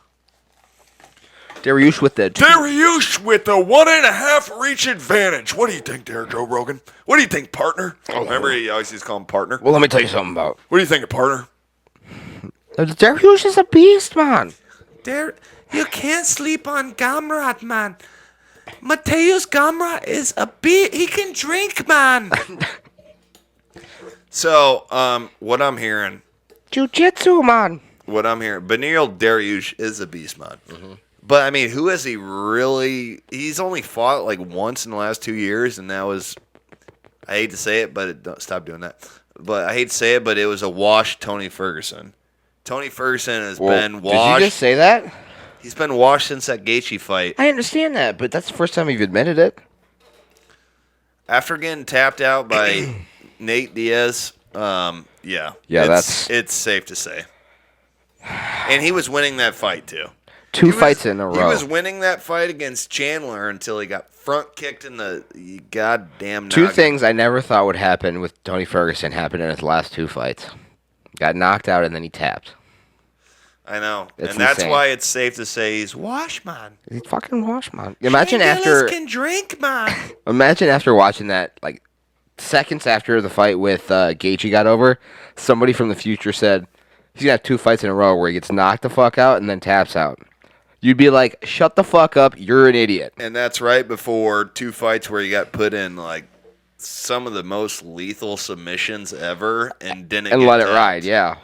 Speaker 1: Dariush with the
Speaker 4: Dariush with the 1.5 reach advantage. What do you think there, Joe Rogan? What do you think, partner?
Speaker 2: Remember, he always used to call him partner.
Speaker 1: Well, let me tell you something about.
Speaker 4: What do you think, partner?
Speaker 1: Dariush is a beast, man.
Speaker 2: You can't sleep on Gamrot, man. Mateusz Gamrot is a beast. He can drink, man. So, what I'm hearing.
Speaker 1: Jiu-jitsu, man.
Speaker 2: What I'm hearing. Beneil Dariush is a beast, man. Mm-hmm. But, I mean, who has he really... He's only fought, like, once in the last 2 years, and that was... I hate to say it, but... Don't stop doing that. But I hate to say it, but it was a wash Tony Ferguson. Tony Ferguson has been washed.
Speaker 1: Did you just say that?
Speaker 2: He's been washed since that Gaethje fight.
Speaker 1: I understand that, but that's the first time you've admitted it.
Speaker 2: After getting tapped out by Nate Diaz, yeah.
Speaker 1: Yeah,
Speaker 2: it's safe to say. And he was winning that fight, too.
Speaker 1: Two fights in a row.
Speaker 2: He was winning that fight against Chandler until he got front kicked in the goddamn
Speaker 1: Two
Speaker 2: noggin.
Speaker 1: things I never thought would happen with Tony Ferguson happened in his last 2 fights. Got knocked out and then he tapped.
Speaker 2: I know.
Speaker 1: It's
Speaker 2: and that's
Speaker 1: insane.
Speaker 2: why it's safe to say he's wash, man.
Speaker 1: He's fucking wash, man. Imagine
Speaker 2: Shane
Speaker 1: after...
Speaker 2: Gillis can drink, man.
Speaker 1: Imagine after watching that, like, seconds after the fight with Gaethje got over, somebody from the future said he's going to have 2 fights in a row where he gets knocked the fuck out and then taps out. You'd be like, shut the fuck up, you're an idiot.
Speaker 2: And that's right before 2 fights where he got put in, like, some of the most lethal submissions ever and didn't
Speaker 1: And
Speaker 2: get
Speaker 1: let it
Speaker 2: tapped.
Speaker 1: ride, yeah.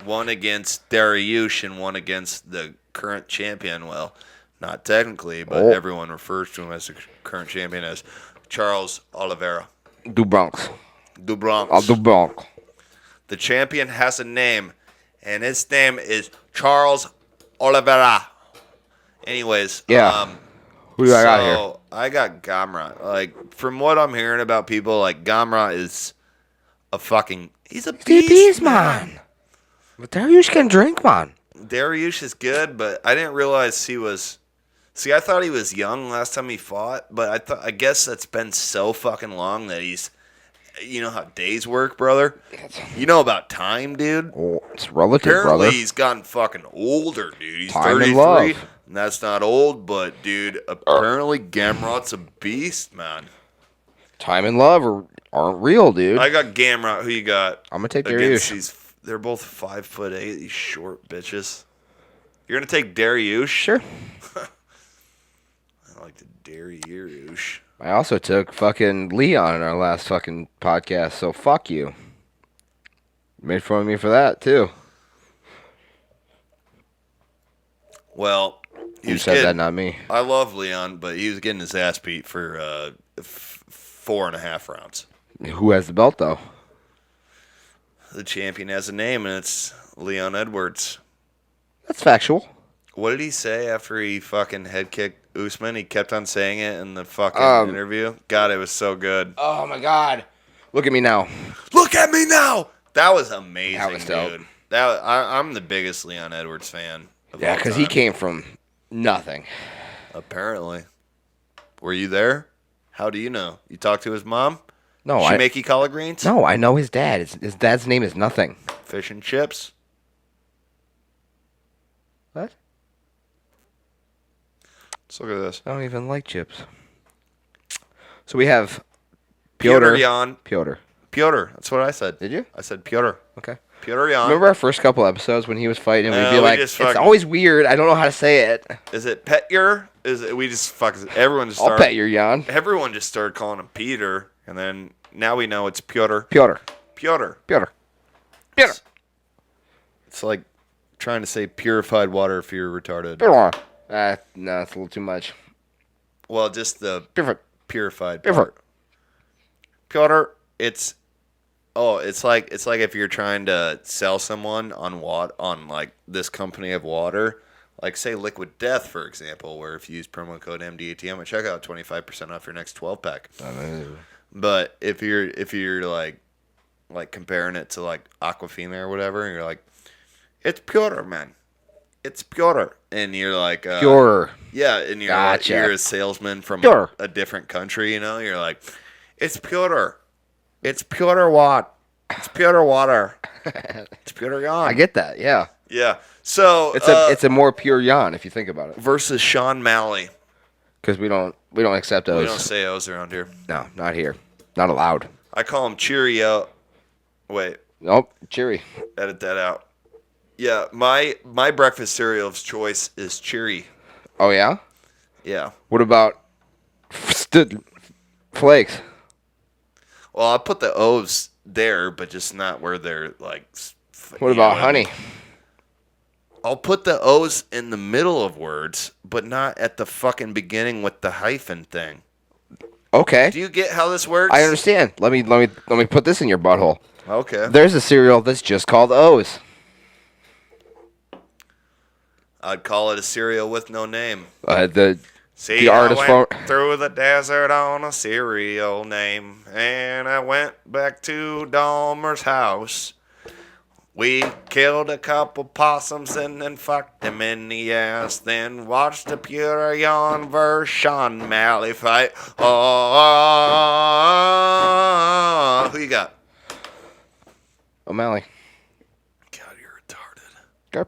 Speaker 2: One against Dariush and one against the current champion. Well, not technically, but everyone refers to him as the current champion as Charles Oliveira.
Speaker 1: Dubronx.
Speaker 2: Dubronx. The champion has a name, and his name is Charles Oliveira. Anyways,
Speaker 1: Yeah. Who do I got here?
Speaker 2: So I got Gamrot. Like, from what I'm hearing about people, like, Gamrot is a fucking... He's a beast, man.
Speaker 1: But Dariush can drink, man.
Speaker 2: Dariush is good, but I didn't realize he was... See, I thought he was young last time he fought, but I guess that's been so fucking long that he's... You know how days work, brother? You know about time, dude?
Speaker 1: Oh, it's relative,
Speaker 2: Apparently,
Speaker 1: brother.
Speaker 2: he's gotten fucking older, dude. He's
Speaker 1: Time and
Speaker 2: 33.
Speaker 1: love.
Speaker 2: And that's not old, but, dude, apparently Gamrot's a beast, man.
Speaker 1: Time and love aren't real, dude.
Speaker 2: I got Gamrot. Who you got?
Speaker 1: I'm going to take
Speaker 2: Against
Speaker 1: Dariush.
Speaker 2: they're both 5'8", these short bitches. You're going to take Dariush?
Speaker 1: Sure.
Speaker 2: I like the Dariush.
Speaker 1: I also took fucking Leon in our last fucking podcast, so fuck you. Made fun of me for that, too.
Speaker 2: Well, he
Speaker 1: You
Speaker 2: was
Speaker 1: said that,
Speaker 2: getting,
Speaker 1: not me.
Speaker 2: I love Leon, but he was getting his ass beat for 4.5 rounds.
Speaker 1: Who has the belt, though?
Speaker 2: The champion has a name, and it's Leon Edwards.
Speaker 1: That's factual.
Speaker 2: What did he say after he fucking head kicked Usman? He kept on saying it in the fucking interview. God, it was so good.
Speaker 1: Oh, my God. Look at me now.
Speaker 2: Look at me now! That was amazing,
Speaker 1: That was dope.
Speaker 2: dude. I'm the biggest Leon Edwards fan.
Speaker 1: Yeah, because he came from nothing.
Speaker 2: Apparently. Were you there? How do you know? You talked to his mom?
Speaker 1: No,
Speaker 2: She make you collard greens?
Speaker 1: No, I know his dad. His dad's name is nothing.
Speaker 2: Fish and chips?
Speaker 1: What?
Speaker 2: Let's look at this.
Speaker 1: I don't even like chips. So we have
Speaker 2: Piotr Jan.
Speaker 1: Piotr.
Speaker 2: That's what I said.
Speaker 1: Did you?
Speaker 2: I said Piotr.
Speaker 1: Okay.
Speaker 2: Piotr Jan.
Speaker 1: Remember our first couple episodes when he was fighting? We'd be
Speaker 2: we
Speaker 1: like,
Speaker 2: just
Speaker 1: it's
Speaker 2: fucking-
Speaker 1: always weird. I don't know how to say it.
Speaker 2: Is it Petyer? Is it, we just fuck. Everyone just
Speaker 1: I'll
Speaker 2: started.
Speaker 1: pet your Jan.
Speaker 2: Everyone just started calling him Peter, and then now we know it's Piotr.
Speaker 1: Piotr.
Speaker 2: Piotr.
Speaker 1: Piotr. Piotr.
Speaker 2: It's like trying to say purified water if you're retarded.
Speaker 1: Piotr. No, it's a little too much.
Speaker 2: Well, just the purified
Speaker 1: Piotr.
Speaker 2: part. Piotr. It's like if you're trying to sell someone on like this company of water, like say Liquid Death, for example, where if you use promo code MDATM at checkout, 25% off your next 12 pack. But if you're like comparing it to like Aquafina or whatever, and you're like, it's Piotr, man, it's Piotr, and you're like
Speaker 1: Piotr.
Speaker 2: Yeah, and
Speaker 1: Gotcha.
Speaker 2: you're a salesman from
Speaker 1: Piotr.
Speaker 2: a different country, you know, you're like, it's Piotr. It's Piotr Watt. It's Piotr Water. It's Piotr Jan.
Speaker 1: I get that, yeah.
Speaker 2: Yeah. So
Speaker 1: It's a more pure Jan if you think about it.
Speaker 2: versus Sean Malley.
Speaker 1: Because we don't accept
Speaker 2: We
Speaker 1: those.
Speaker 2: don't say O's around here.
Speaker 1: No, not here. Not allowed.
Speaker 2: I call him Cheerio. Wait,
Speaker 1: Nope. Cheery.
Speaker 2: edit that out. Yeah, my breakfast cereal of choice is Cheery.
Speaker 1: Oh yeah.
Speaker 2: Yeah.
Speaker 1: What about flakes?
Speaker 2: Well, I put the O's there, but just not where they're like.
Speaker 1: What about honey?
Speaker 2: I'll put the O's in the middle of words, but not at the fucking beginning with the hyphen thing.
Speaker 1: Okay.
Speaker 2: Do you get how this works?
Speaker 1: I understand. Let me put this in your butthole.
Speaker 2: Okay.
Speaker 1: There's a cereal that's just called O's.
Speaker 2: I'd call it a cereal with no name.
Speaker 1: The artist
Speaker 2: I went through the desert on a cereal name, and I went back to Dahmer's house. We killed a couple possums and then fucked them in the ass. Then watched the Pure Yon versus Sean Malley fight. Oh, who you got?
Speaker 1: O'Malley.
Speaker 2: God, you're retarded.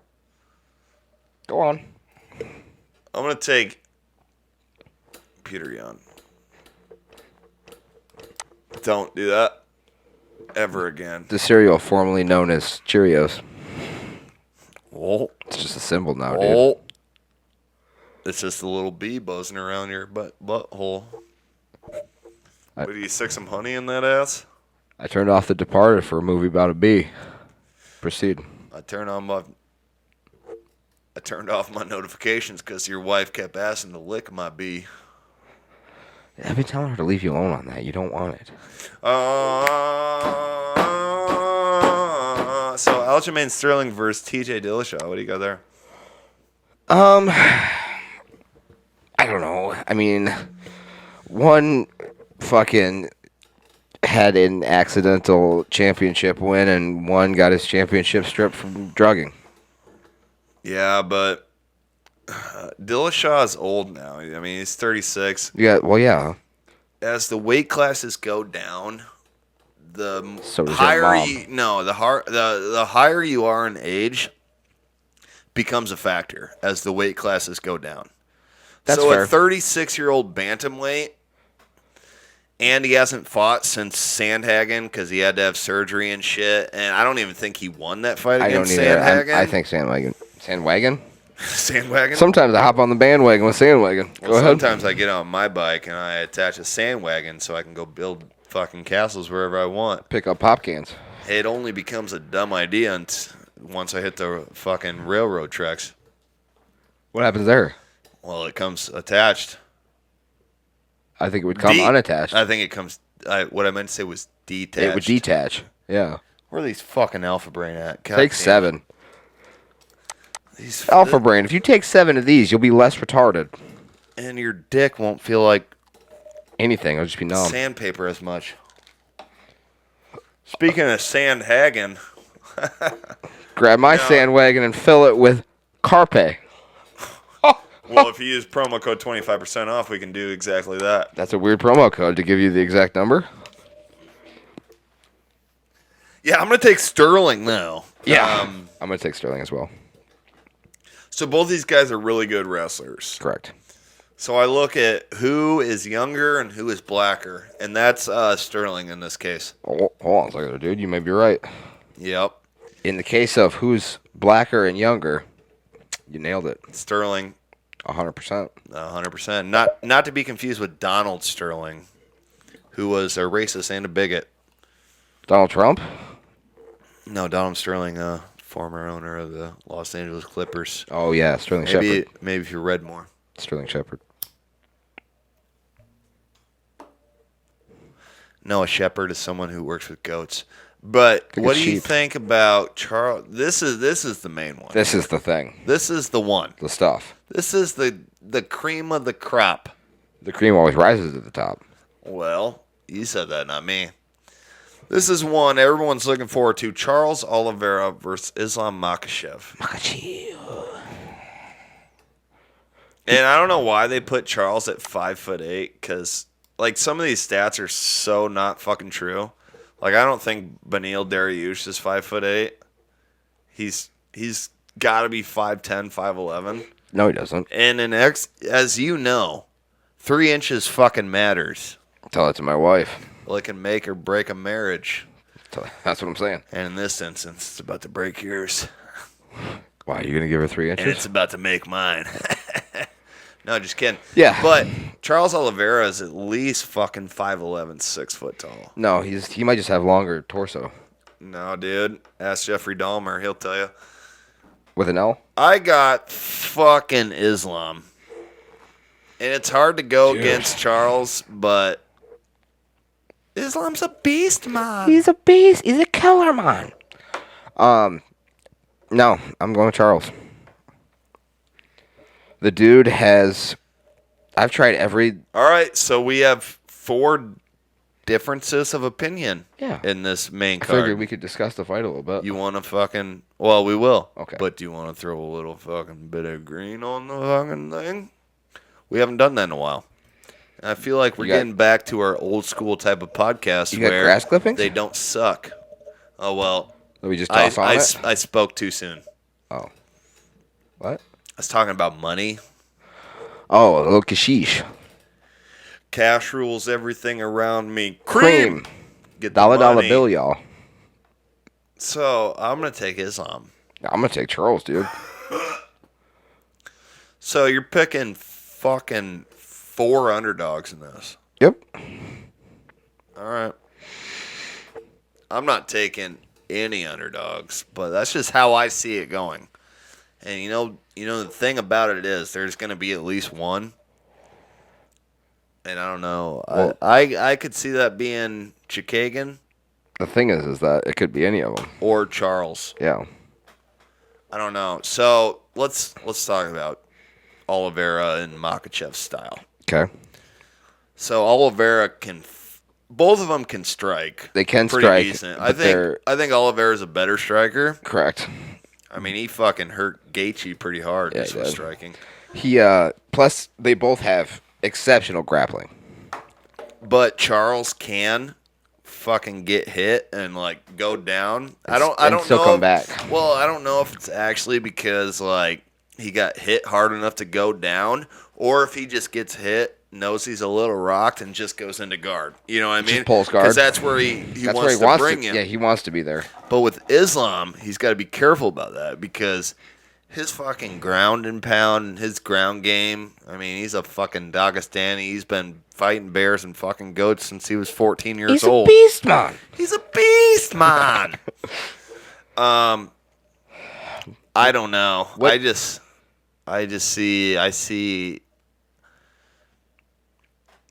Speaker 1: Go on.
Speaker 2: I'm gonna take Peter Yon. Don't do that ever again.
Speaker 1: The cereal formerly known as Cheerios.
Speaker 2: Oh.
Speaker 1: It's just a symbol now, dude.
Speaker 2: Oh. It's just a little bee buzzing around your butthole. What, do you stick some honey in that ass?
Speaker 1: I turned off The Departed for a movie about a bee. Proceed.
Speaker 2: I turned off my notifications because your wife kept asking to lick my bee.
Speaker 1: I've been telling her to leave you alone on that. You don't want it.
Speaker 2: So Aljamain Sterling versus TJ Dillashaw. What do you got there?
Speaker 1: I don't know. I mean, one fucking had an accidental championship win, and one got his championship stripped from drugging.
Speaker 2: Yeah, but Dillashaw's old now. I mean, he's 36.
Speaker 1: Yeah, well, yeah.
Speaker 2: As the weight classes go down, the
Speaker 1: So does your
Speaker 2: higher
Speaker 1: mom.
Speaker 2: the higher you are in age becomes a factor as the weight classes go down.
Speaker 1: That's
Speaker 2: so
Speaker 1: fair.
Speaker 2: a 36-year-old bantamweight, and he hasn't fought since Sandhagen because he had to have surgery and shit. And I don't even think he won that fight
Speaker 1: I don't
Speaker 2: against
Speaker 1: either.
Speaker 2: Sandhagen.
Speaker 1: I think Sandwagon. Sandwagon?
Speaker 2: Sandwagon?
Speaker 1: Sometimes I hop on the bandwagon with sandwagon.
Speaker 2: Well,
Speaker 1: Go ahead.
Speaker 2: sometimes I get on my bike and I attach a sandwagon so I can go build fucking castles wherever I want.
Speaker 1: Pick up pop cans.
Speaker 2: It only becomes a dumb idea once I hit the fucking railroad tracks.
Speaker 1: What happens there?
Speaker 2: Well, it comes attached.
Speaker 1: I think it would come unattached.
Speaker 2: I think it comes. What I meant to say was detached.
Speaker 1: It would detach. Yeah.
Speaker 2: Where are these fucking Alpha Brain at? God
Speaker 1: Take
Speaker 2: damn
Speaker 1: 7.
Speaker 2: These
Speaker 1: Alpha Brain. If you take 7 of these, you'll be less retarded.
Speaker 2: And your dick won't feel like
Speaker 1: anything. It'll just be numb.
Speaker 2: Sandpaper as much. Speaking of sandhagging,
Speaker 1: grab my sandwagon and fill it with carpe.
Speaker 2: Well, if you use promo code 25% off, we can do exactly that.
Speaker 1: That's a weird promo code to give you the exact number.
Speaker 2: Yeah, I'm going to take Sterling now.
Speaker 1: Yeah. I'm going to take Sterling as well.
Speaker 2: So both these guys are really good wrestlers.
Speaker 1: Correct.
Speaker 2: So I look at who is younger and who is blacker, and that's Sterling in this case.
Speaker 1: Hold on a second, dude. You may be right.
Speaker 2: Yep.
Speaker 1: In the case of who's blacker and younger, you nailed it.
Speaker 2: Sterling.
Speaker 1: 100%.
Speaker 2: 100%. Not to be confused with Donald Sterling, who was a racist and a bigot.
Speaker 1: Donald Trump?
Speaker 2: No, Donald Sterling, former owner of the Los Angeles Clippers.
Speaker 1: Oh, yeah, Sterling Shepard.
Speaker 2: Maybe if you read more.
Speaker 1: Sterling Shepard.
Speaker 2: No, a shepherd is someone who works with goats. But what do you think about Charles? This is the main one.
Speaker 1: This is the thing.
Speaker 2: This is the one.
Speaker 1: The stuff.
Speaker 2: This is the cream of the crop.
Speaker 1: The cream always rises to the top.
Speaker 2: Well, you said that, not me. This is one everyone's looking forward to. Charles Oliveira versus Islam Makhachev. And I don't know why they put Charles at 5'8", because like some of these stats are so not fucking true. Like I don't think Beneil Dariush is 5'8". He's got to be 5'10", 5'11".
Speaker 1: No, he doesn't.
Speaker 2: And as you know, 3 inches fucking matters.
Speaker 1: Tell that to my wife.
Speaker 2: Well, it can make or break a marriage.
Speaker 1: That's what I'm saying.
Speaker 2: And in this instance, it's about to break yours.
Speaker 1: Why, are you going to give her 3 inches?
Speaker 2: And it's about to make mine. No, just kidding.
Speaker 1: Yeah.
Speaker 2: But Charles Oliveira is at least fucking 5'11", 6 foot tall.
Speaker 1: No, he might just have longer torso.
Speaker 2: No, dude. Ask Jeffrey Dahmer. He'll tell you.
Speaker 1: With an L?
Speaker 2: I got fucking Islam. And it's hard to go against Charles, but Islam's a beast, man.
Speaker 1: He's a beast. He's a killer, man. No, I'm going with Charles. The dude has... I've tried every...
Speaker 2: All right, so we have 4 differences of opinion in this main
Speaker 1: I
Speaker 2: card.
Speaker 1: figured we could discuss the fight a little bit.
Speaker 2: You want to fucking... Well, we will.
Speaker 1: Okay.
Speaker 2: But do you want to throw a little fucking bit of green on the fucking thing? We haven't done that in a while. And I feel like we're getting back to our old school type of podcast
Speaker 1: You got
Speaker 2: where
Speaker 1: grass clippings?
Speaker 2: they don't suck. Oh, well.
Speaker 1: Let me just toss on it?
Speaker 2: I spoke too soon.
Speaker 1: Oh. What?
Speaker 2: I was talking about money.
Speaker 1: Oh, a little kashish.
Speaker 2: Cash rules everything around me.
Speaker 1: Cream.
Speaker 2: Get the
Speaker 1: Dollar
Speaker 2: money.
Speaker 1: bill, y'all.
Speaker 2: So, I'm going to take Islam.
Speaker 1: I'm going to take Charles, dude.
Speaker 2: So, you're picking fucking 4 underdogs in this.
Speaker 1: Yep.
Speaker 2: All right. I'm not taking any underdogs, but that's just how I see it going. And you know the thing about it is there's going to be at least one. And I don't know.
Speaker 1: Well,
Speaker 2: I could see that being Chikagan
Speaker 1: The thing is that it could be any of them.
Speaker 2: or Charles.
Speaker 1: Yeah.
Speaker 2: I don't know. So let's talk about Oliveira and Makhachev style.
Speaker 1: Okay.
Speaker 2: So Oliveira both of them can strike.
Speaker 1: They can
Speaker 2: pretty
Speaker 1: strike,
Speaker 2: decent.
Speaker 1: but
Speaker 2: I think Oliveira's a better striker.
Speaker 1: Correct.
Speaker 2: I mean, he fucking hurt Gaethje pretty hard just
Speaker 1: he
Speaker 2: with
Speaker 1: did.
Speaker 2: striking.
Speaker 1: He plus they both have exceptional grappling.
Speaker 2: But Charles can fucking get hit and like go down. I don't
Speaker 1: still
Speaker 2: know.
Speaker 1: come back.
Speaker 2: Well, I don't know if it's actually because like he got hit hard enough to go down, or if he just gets hit, knows he's a little rocked, and just goes into guard. You know what I mean?
Speaker 1: Just pulls guard.
Speaker 2: Because that's where he
Speaker 1: That's
Speaker 2: wants
Speaker 1: where
Speaker 2: to bring
Speaker 1: to,
Speaker 2: him.
Speaker 1: Yeah, he wants to be there.
Speaker 2: But with Islam, he's got to be careful about that because his fucking ground and pound, his ground game. I mean, he's a fucking Dagestani. He's been fighting bears and fucking goats since he was 14 years old.
Speaker 1: He's a beast, man.
Speaker 2: He's a beast, man. I don't know.
Speaker 1: What?
Speaker 2: I see,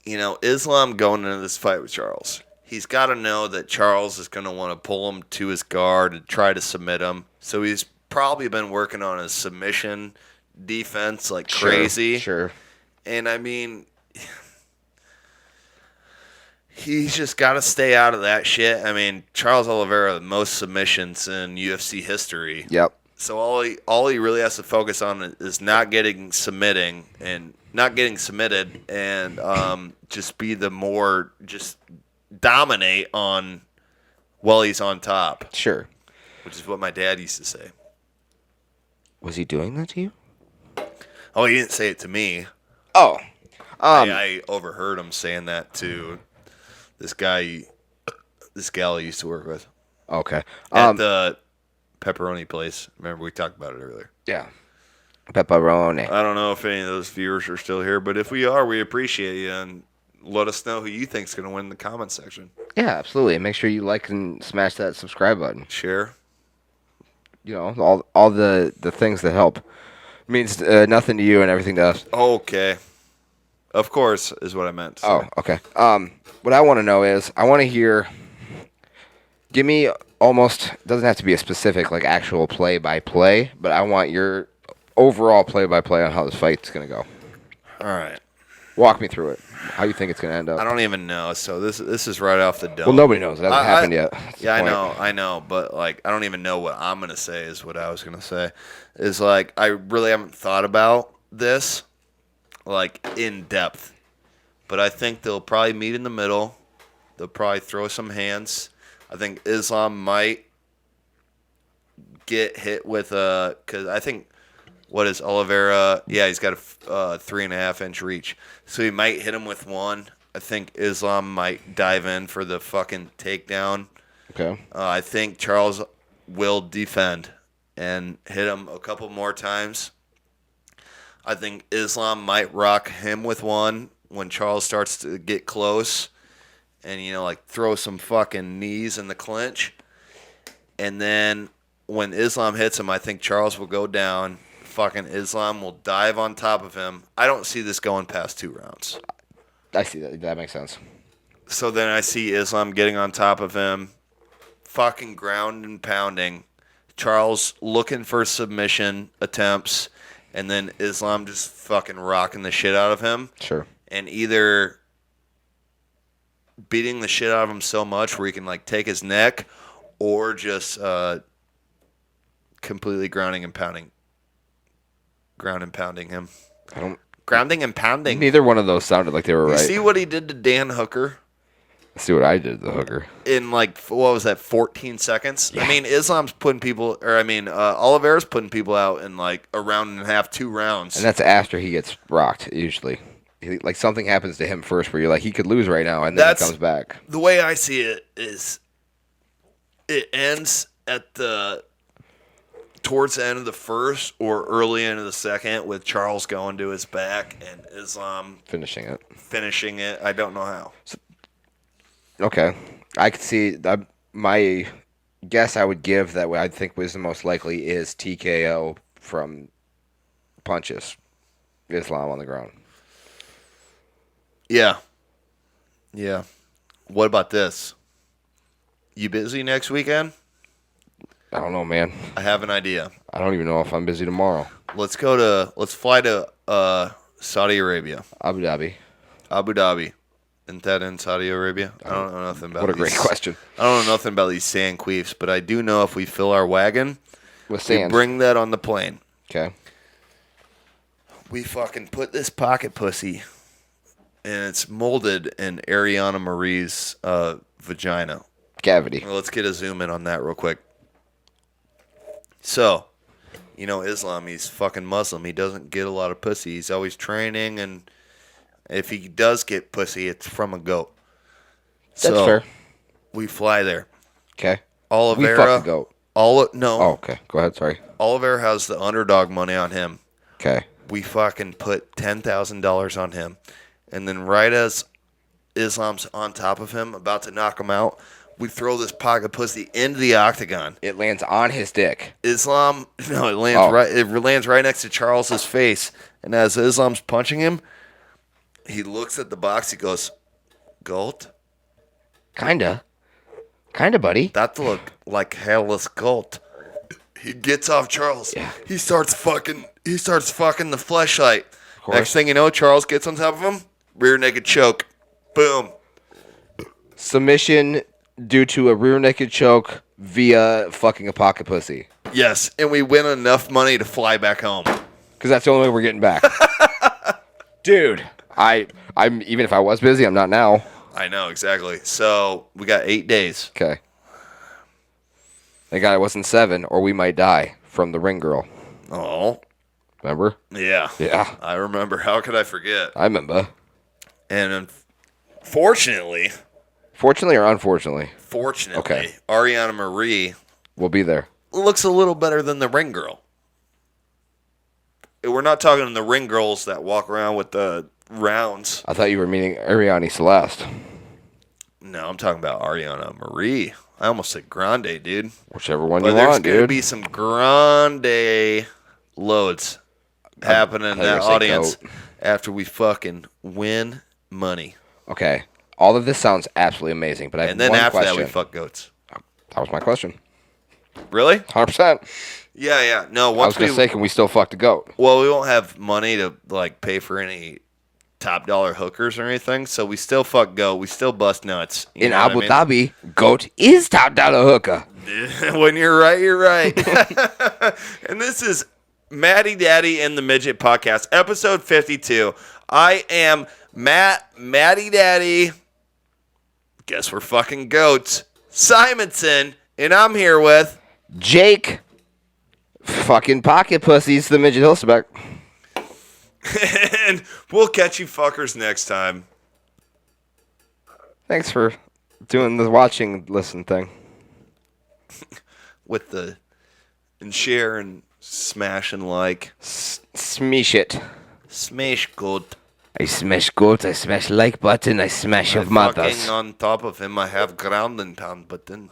Speaker 2: Islam going into this fight with Charles. He's got to know that Charles is going to want to pull him to his guard and try to submit him. So he's probably been working on his submission defense like crazy.
Speaker 1: Sure.
Speaker 2: And I mean, he's just got to stay out of that shit. I mean, Charles Oliveira, the most submissions in UFC history.
Speaker 1: Yep.
Speaker 2: So all he really has to focus on is not getting submitted and just be just dominate on while he's on top.
Speaker 1: Sure.
Speaker 2: Which is what my dad used to say.
Speaker 1: Was he doing that to you?
Speaker 2: Oh, he didn't say it to me.
Speaker 1: Oh.
Speaker 2: I overheard him saying that to this gal he used to work with.
Speaker 1: Okay.
Speaker 2: At the pepperoni place. Remember, we talked about it earlier.
Speaker 1: Yeah. Pepperoni.
Speaker 2: I don't know if any of those viewers are still here, but if we are, we appreciate you, and let us know who you think's going to win in the comment section.
Speaker 1: Yeah, absolutely. And make sure you like and smash that subscribe button.
Speaker 2: Share.
Speaker 1: All the things that help. Means nothing to you and everything to us.
Speaker 2: Okay. Of course, is what I meant.
Speaker 1: Oh, okay. What I want to know is, I want to hear, give me almost, doesn't have to be a specific, like, actual play-by-play, but I want your overall play-by-play on how this fight's going to go.
Speaker 2: All right.
Speaker 1: Walk me through it. How you think it's going to end up.
Speaker 2: I don't even know. So this is right off the dome.
Speaker 1: Well, nobody knows. It hasn't happened yet.
Speaker 2: Yeah, I know. But, like, I don't even know what I'm going to say is what I was going to say. Is, like, I really haven't thought about this, like, in depth. But I think they'll probably meet in the middle. They'll probably throw some hands. I think Islam might get hit with because I think, what is Oliveira? Yeah, he's got a 3.5-inch reach. So he might hit him with one. I think Islam might dive in for the fucking takedown.
Speaker 1: Okay.
Speaker 2: I think Charles will defend and hit him a couple more times. I think Islam might rock him with one when Charles starts to get close and, like throw some fucking knees in the clinch. And then when Islam hits him, I think Charles will go down. Fucking Islam will dive on top of him. I don't see this going past 2 rounds.
Speaker 1: I see that. That makes sense.
Speaker 2: So then I see Islam getting on top of him, fucking ground and pounding. Charles looking for submission attempts, and then Islam just fucking rocking the shit out of him.
Speaker 1: Sure.
Speaker 2: And either beating the shit out of him so much where he can, like, take his neck, or just completely grounding and pounding him. Grounding and pounding.
Speaker 1: Neither one of those sounded like they were right.
Speaker 2: You see what he did to Dan Hooker?
Speaker 1: See what I did to the Hooker.
Speaker 2: In, like, what was that, 14 seconds? Yeah. I mean, Oliveira's putting people out in, like, a round and a half, 2 rounds.
Speaker 1: And that's after he gets rocked, usually. Like, something happens to him first where you're like, he could lose right now, and then he comes back.
Speaker 2: The way I see it is it ends at towards the end of the first or early end of the second with Charles going to his back and Islam
Speaker 1: finishing it.
Speaker 2: I don't know how.
Speaker 1: Okay. I could see my guess I would give that I think was the most likely is TKO from punches. Islam on the ground.
Speaker 2: Yeah. What about this? You busy next weekend?
Speaker 1: I don't know, man.
Speaker 2: I have an idea.
Speaker 1: I don't even know if I'm busy tomorrow.
Speaker 2: Let's fly to Saudi Arabia.
Speaker 1: Abu Dhabi.
Speaker 2: Isn't that in Saudi Arabia? I don't know nothing about
Speaker 1: What a great question.
Speaker 2: I don't know nothing about these sand queefs, but I do know if we fill our wagon
Speaker 1: with sand,
Speaker 2: we bring that on the plane.
Speaker 1: Okay.
Speaker 2: We fucking put this pocket pussy, and it's molded in Ariana Marie's vagina.
Speaker 1: Cavity.
Speaker 2: Well, let's get a zoom in on that real quick. So, Islam, he's fucking Muslim. He doesn't get a lot of pussy. He's always training, and if he does get pussy, it's from a goat.
Speaker 1: That's fair.
Speaker 2: We fly there.
Speaker 1: Okay.
Speaker 2: Oliveira.
Speaker 1: We fuck the goat.
Speaker 2: No.
Speaker 1: Oh, okay. Go ahead. Sorry.
Speaker 2: Oliver has the underdog money on him.
Speaker 1: Okay.
Speaker 2: We fucking put $10,000 on him. And then right as Islam's on top of him, about to knock him out, we throw this pocket pussy into the octagon.
Speaker 1: It lands on his dick.
Speaker 2: It lands right next to Charles's face. And as Islam's punching him, he looks at the box. He goes, "Gold?
Speaker 1: Kinda, buddy.
Speaker 2: That look like hairless gold." He gets off Charles.
Speaker 1: Yeah.
Speaker 2: He starts fucking the fleshlight. Next thing you know, Charles gets on top of him. Rear naked choke. Boom.
Speaker 1: Submission due to a rear naked choke via fucking a pocket pussy.
Speaker 2: Yes, and we win enough money to fly back home.
Speaker 1: Because that's the only way we're getting back. Dude, I'm even if I was busy, I'm not now.
Speaker 2: I know, exactly. So we got 8 days.
Speaker 1: Okay. Thank God it wasn't 7, or we might die from the ring girl.
Speaker 2: Oh.
Speaker 1: Remember?
Speaker 2: Yeah.
Speaker 1: Yeah.
Speaker 2: I remember. How could I forget?
Speaker 1: I remember.
Speaker 2: And unfortunately...
Speaker 1: Fortunately or unfortunately?
Speaker 2: Fortunately,
Speaker 1: okay.
Speaker 2: Ariana Marie...
Speaker 1: will be there.
Speaker 2: Looks a little better than the ring girl. We're not talking the ring girls that walk around with the rounds.
Speaker 1: I thought you were meaning Ariane Celeste.
Speaker 2: No, I'm talking about Ariana Marie. I almost said Grande, dude.
Speaker 1: Whichever one
Speaker 2: but
Speaker 1: you want,
Speaker 2: dude. There's going to
Speaker 1: dude.
Speaker 2: be some Grande loads happening in that audience after we fucking win money.
Speaker 1: Okay. All of this sounds absolutely amazing, but I have
Speaker 2: and then
Speaker 1: one
Speaker 2: after
Speaker 1: question.
Speaker 2: that, we fuck goats.
Speaker 1: That was my question.
Speaker 2: Really?
Speaker 1: 100%.
Speaker 2: Yeah. No,
Speaker 1: I was going to say, can we still fuck the goat?
Speaker 2: Well, we won't have money to like pay for any top dollar hookers or anything, so we still fuck goat. We still bust nuts.
Speaker 1: In Abu Dhabi, goat is top dollar hooker.
Speaker 2: When you're right, you're right. And this is Matty Daddy and the Midget Podcast, episode 52. I am Matty Daddy. Guess we're fucking goats. Simonson, and I'm here with
Speaker 1: Jake. Fucking pocket pussies, the Midget Hilsebeck.
Speaker 2: And we'll catch you fuckers next time.
Speaker 1: Thanks for doing the watching listen thing.
Speaker 2: With the and share and smash and like.
Speaker 1: Smesh it.
Speaker 2: Smash good.
Speaker 1: I smash goat, I smash like button, I smash of mothers.
Speaker 2: Fucking on top of him, I have ground and pound button.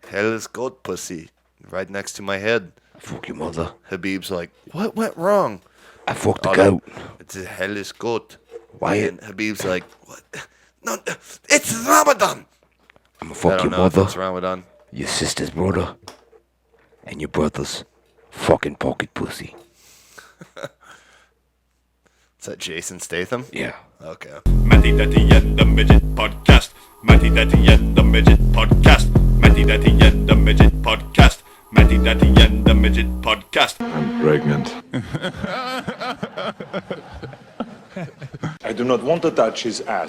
Speaker 2: Hell is goat pussy. Right next to my head.
Speaker 1: Fuck your mother.
Speaker 2: Habib's like, what went wrong?
Speaker 1: I fucked the goat.
Speaker 2: It's a hellish goat.
Speaker 1: Why?
Speaker 2: And Habib's like, what? No, it's Ramadan.
Speaker 1: I'm a fuck your
Speaker 2: know
Speaker 1: mother.
Speaker 2: If it's Ramadan.
Speaker 1: Your sister's brother. And your brother's fucking pocket pussy.
Speaker 2: Is that Jason Statham?
Speaker 1: Yeah.
Speaker 2: Okay.
Speaker 3: Matty Daddy and the Midget Podcast. Matty Daddy and the Midget Podcast. Matty Daddy and the Midget Podcast. Matty Daddy and the Midget Podcast.
Speaker 6: I'm pregnant.
Speaker 12: I do not want to touch his ass.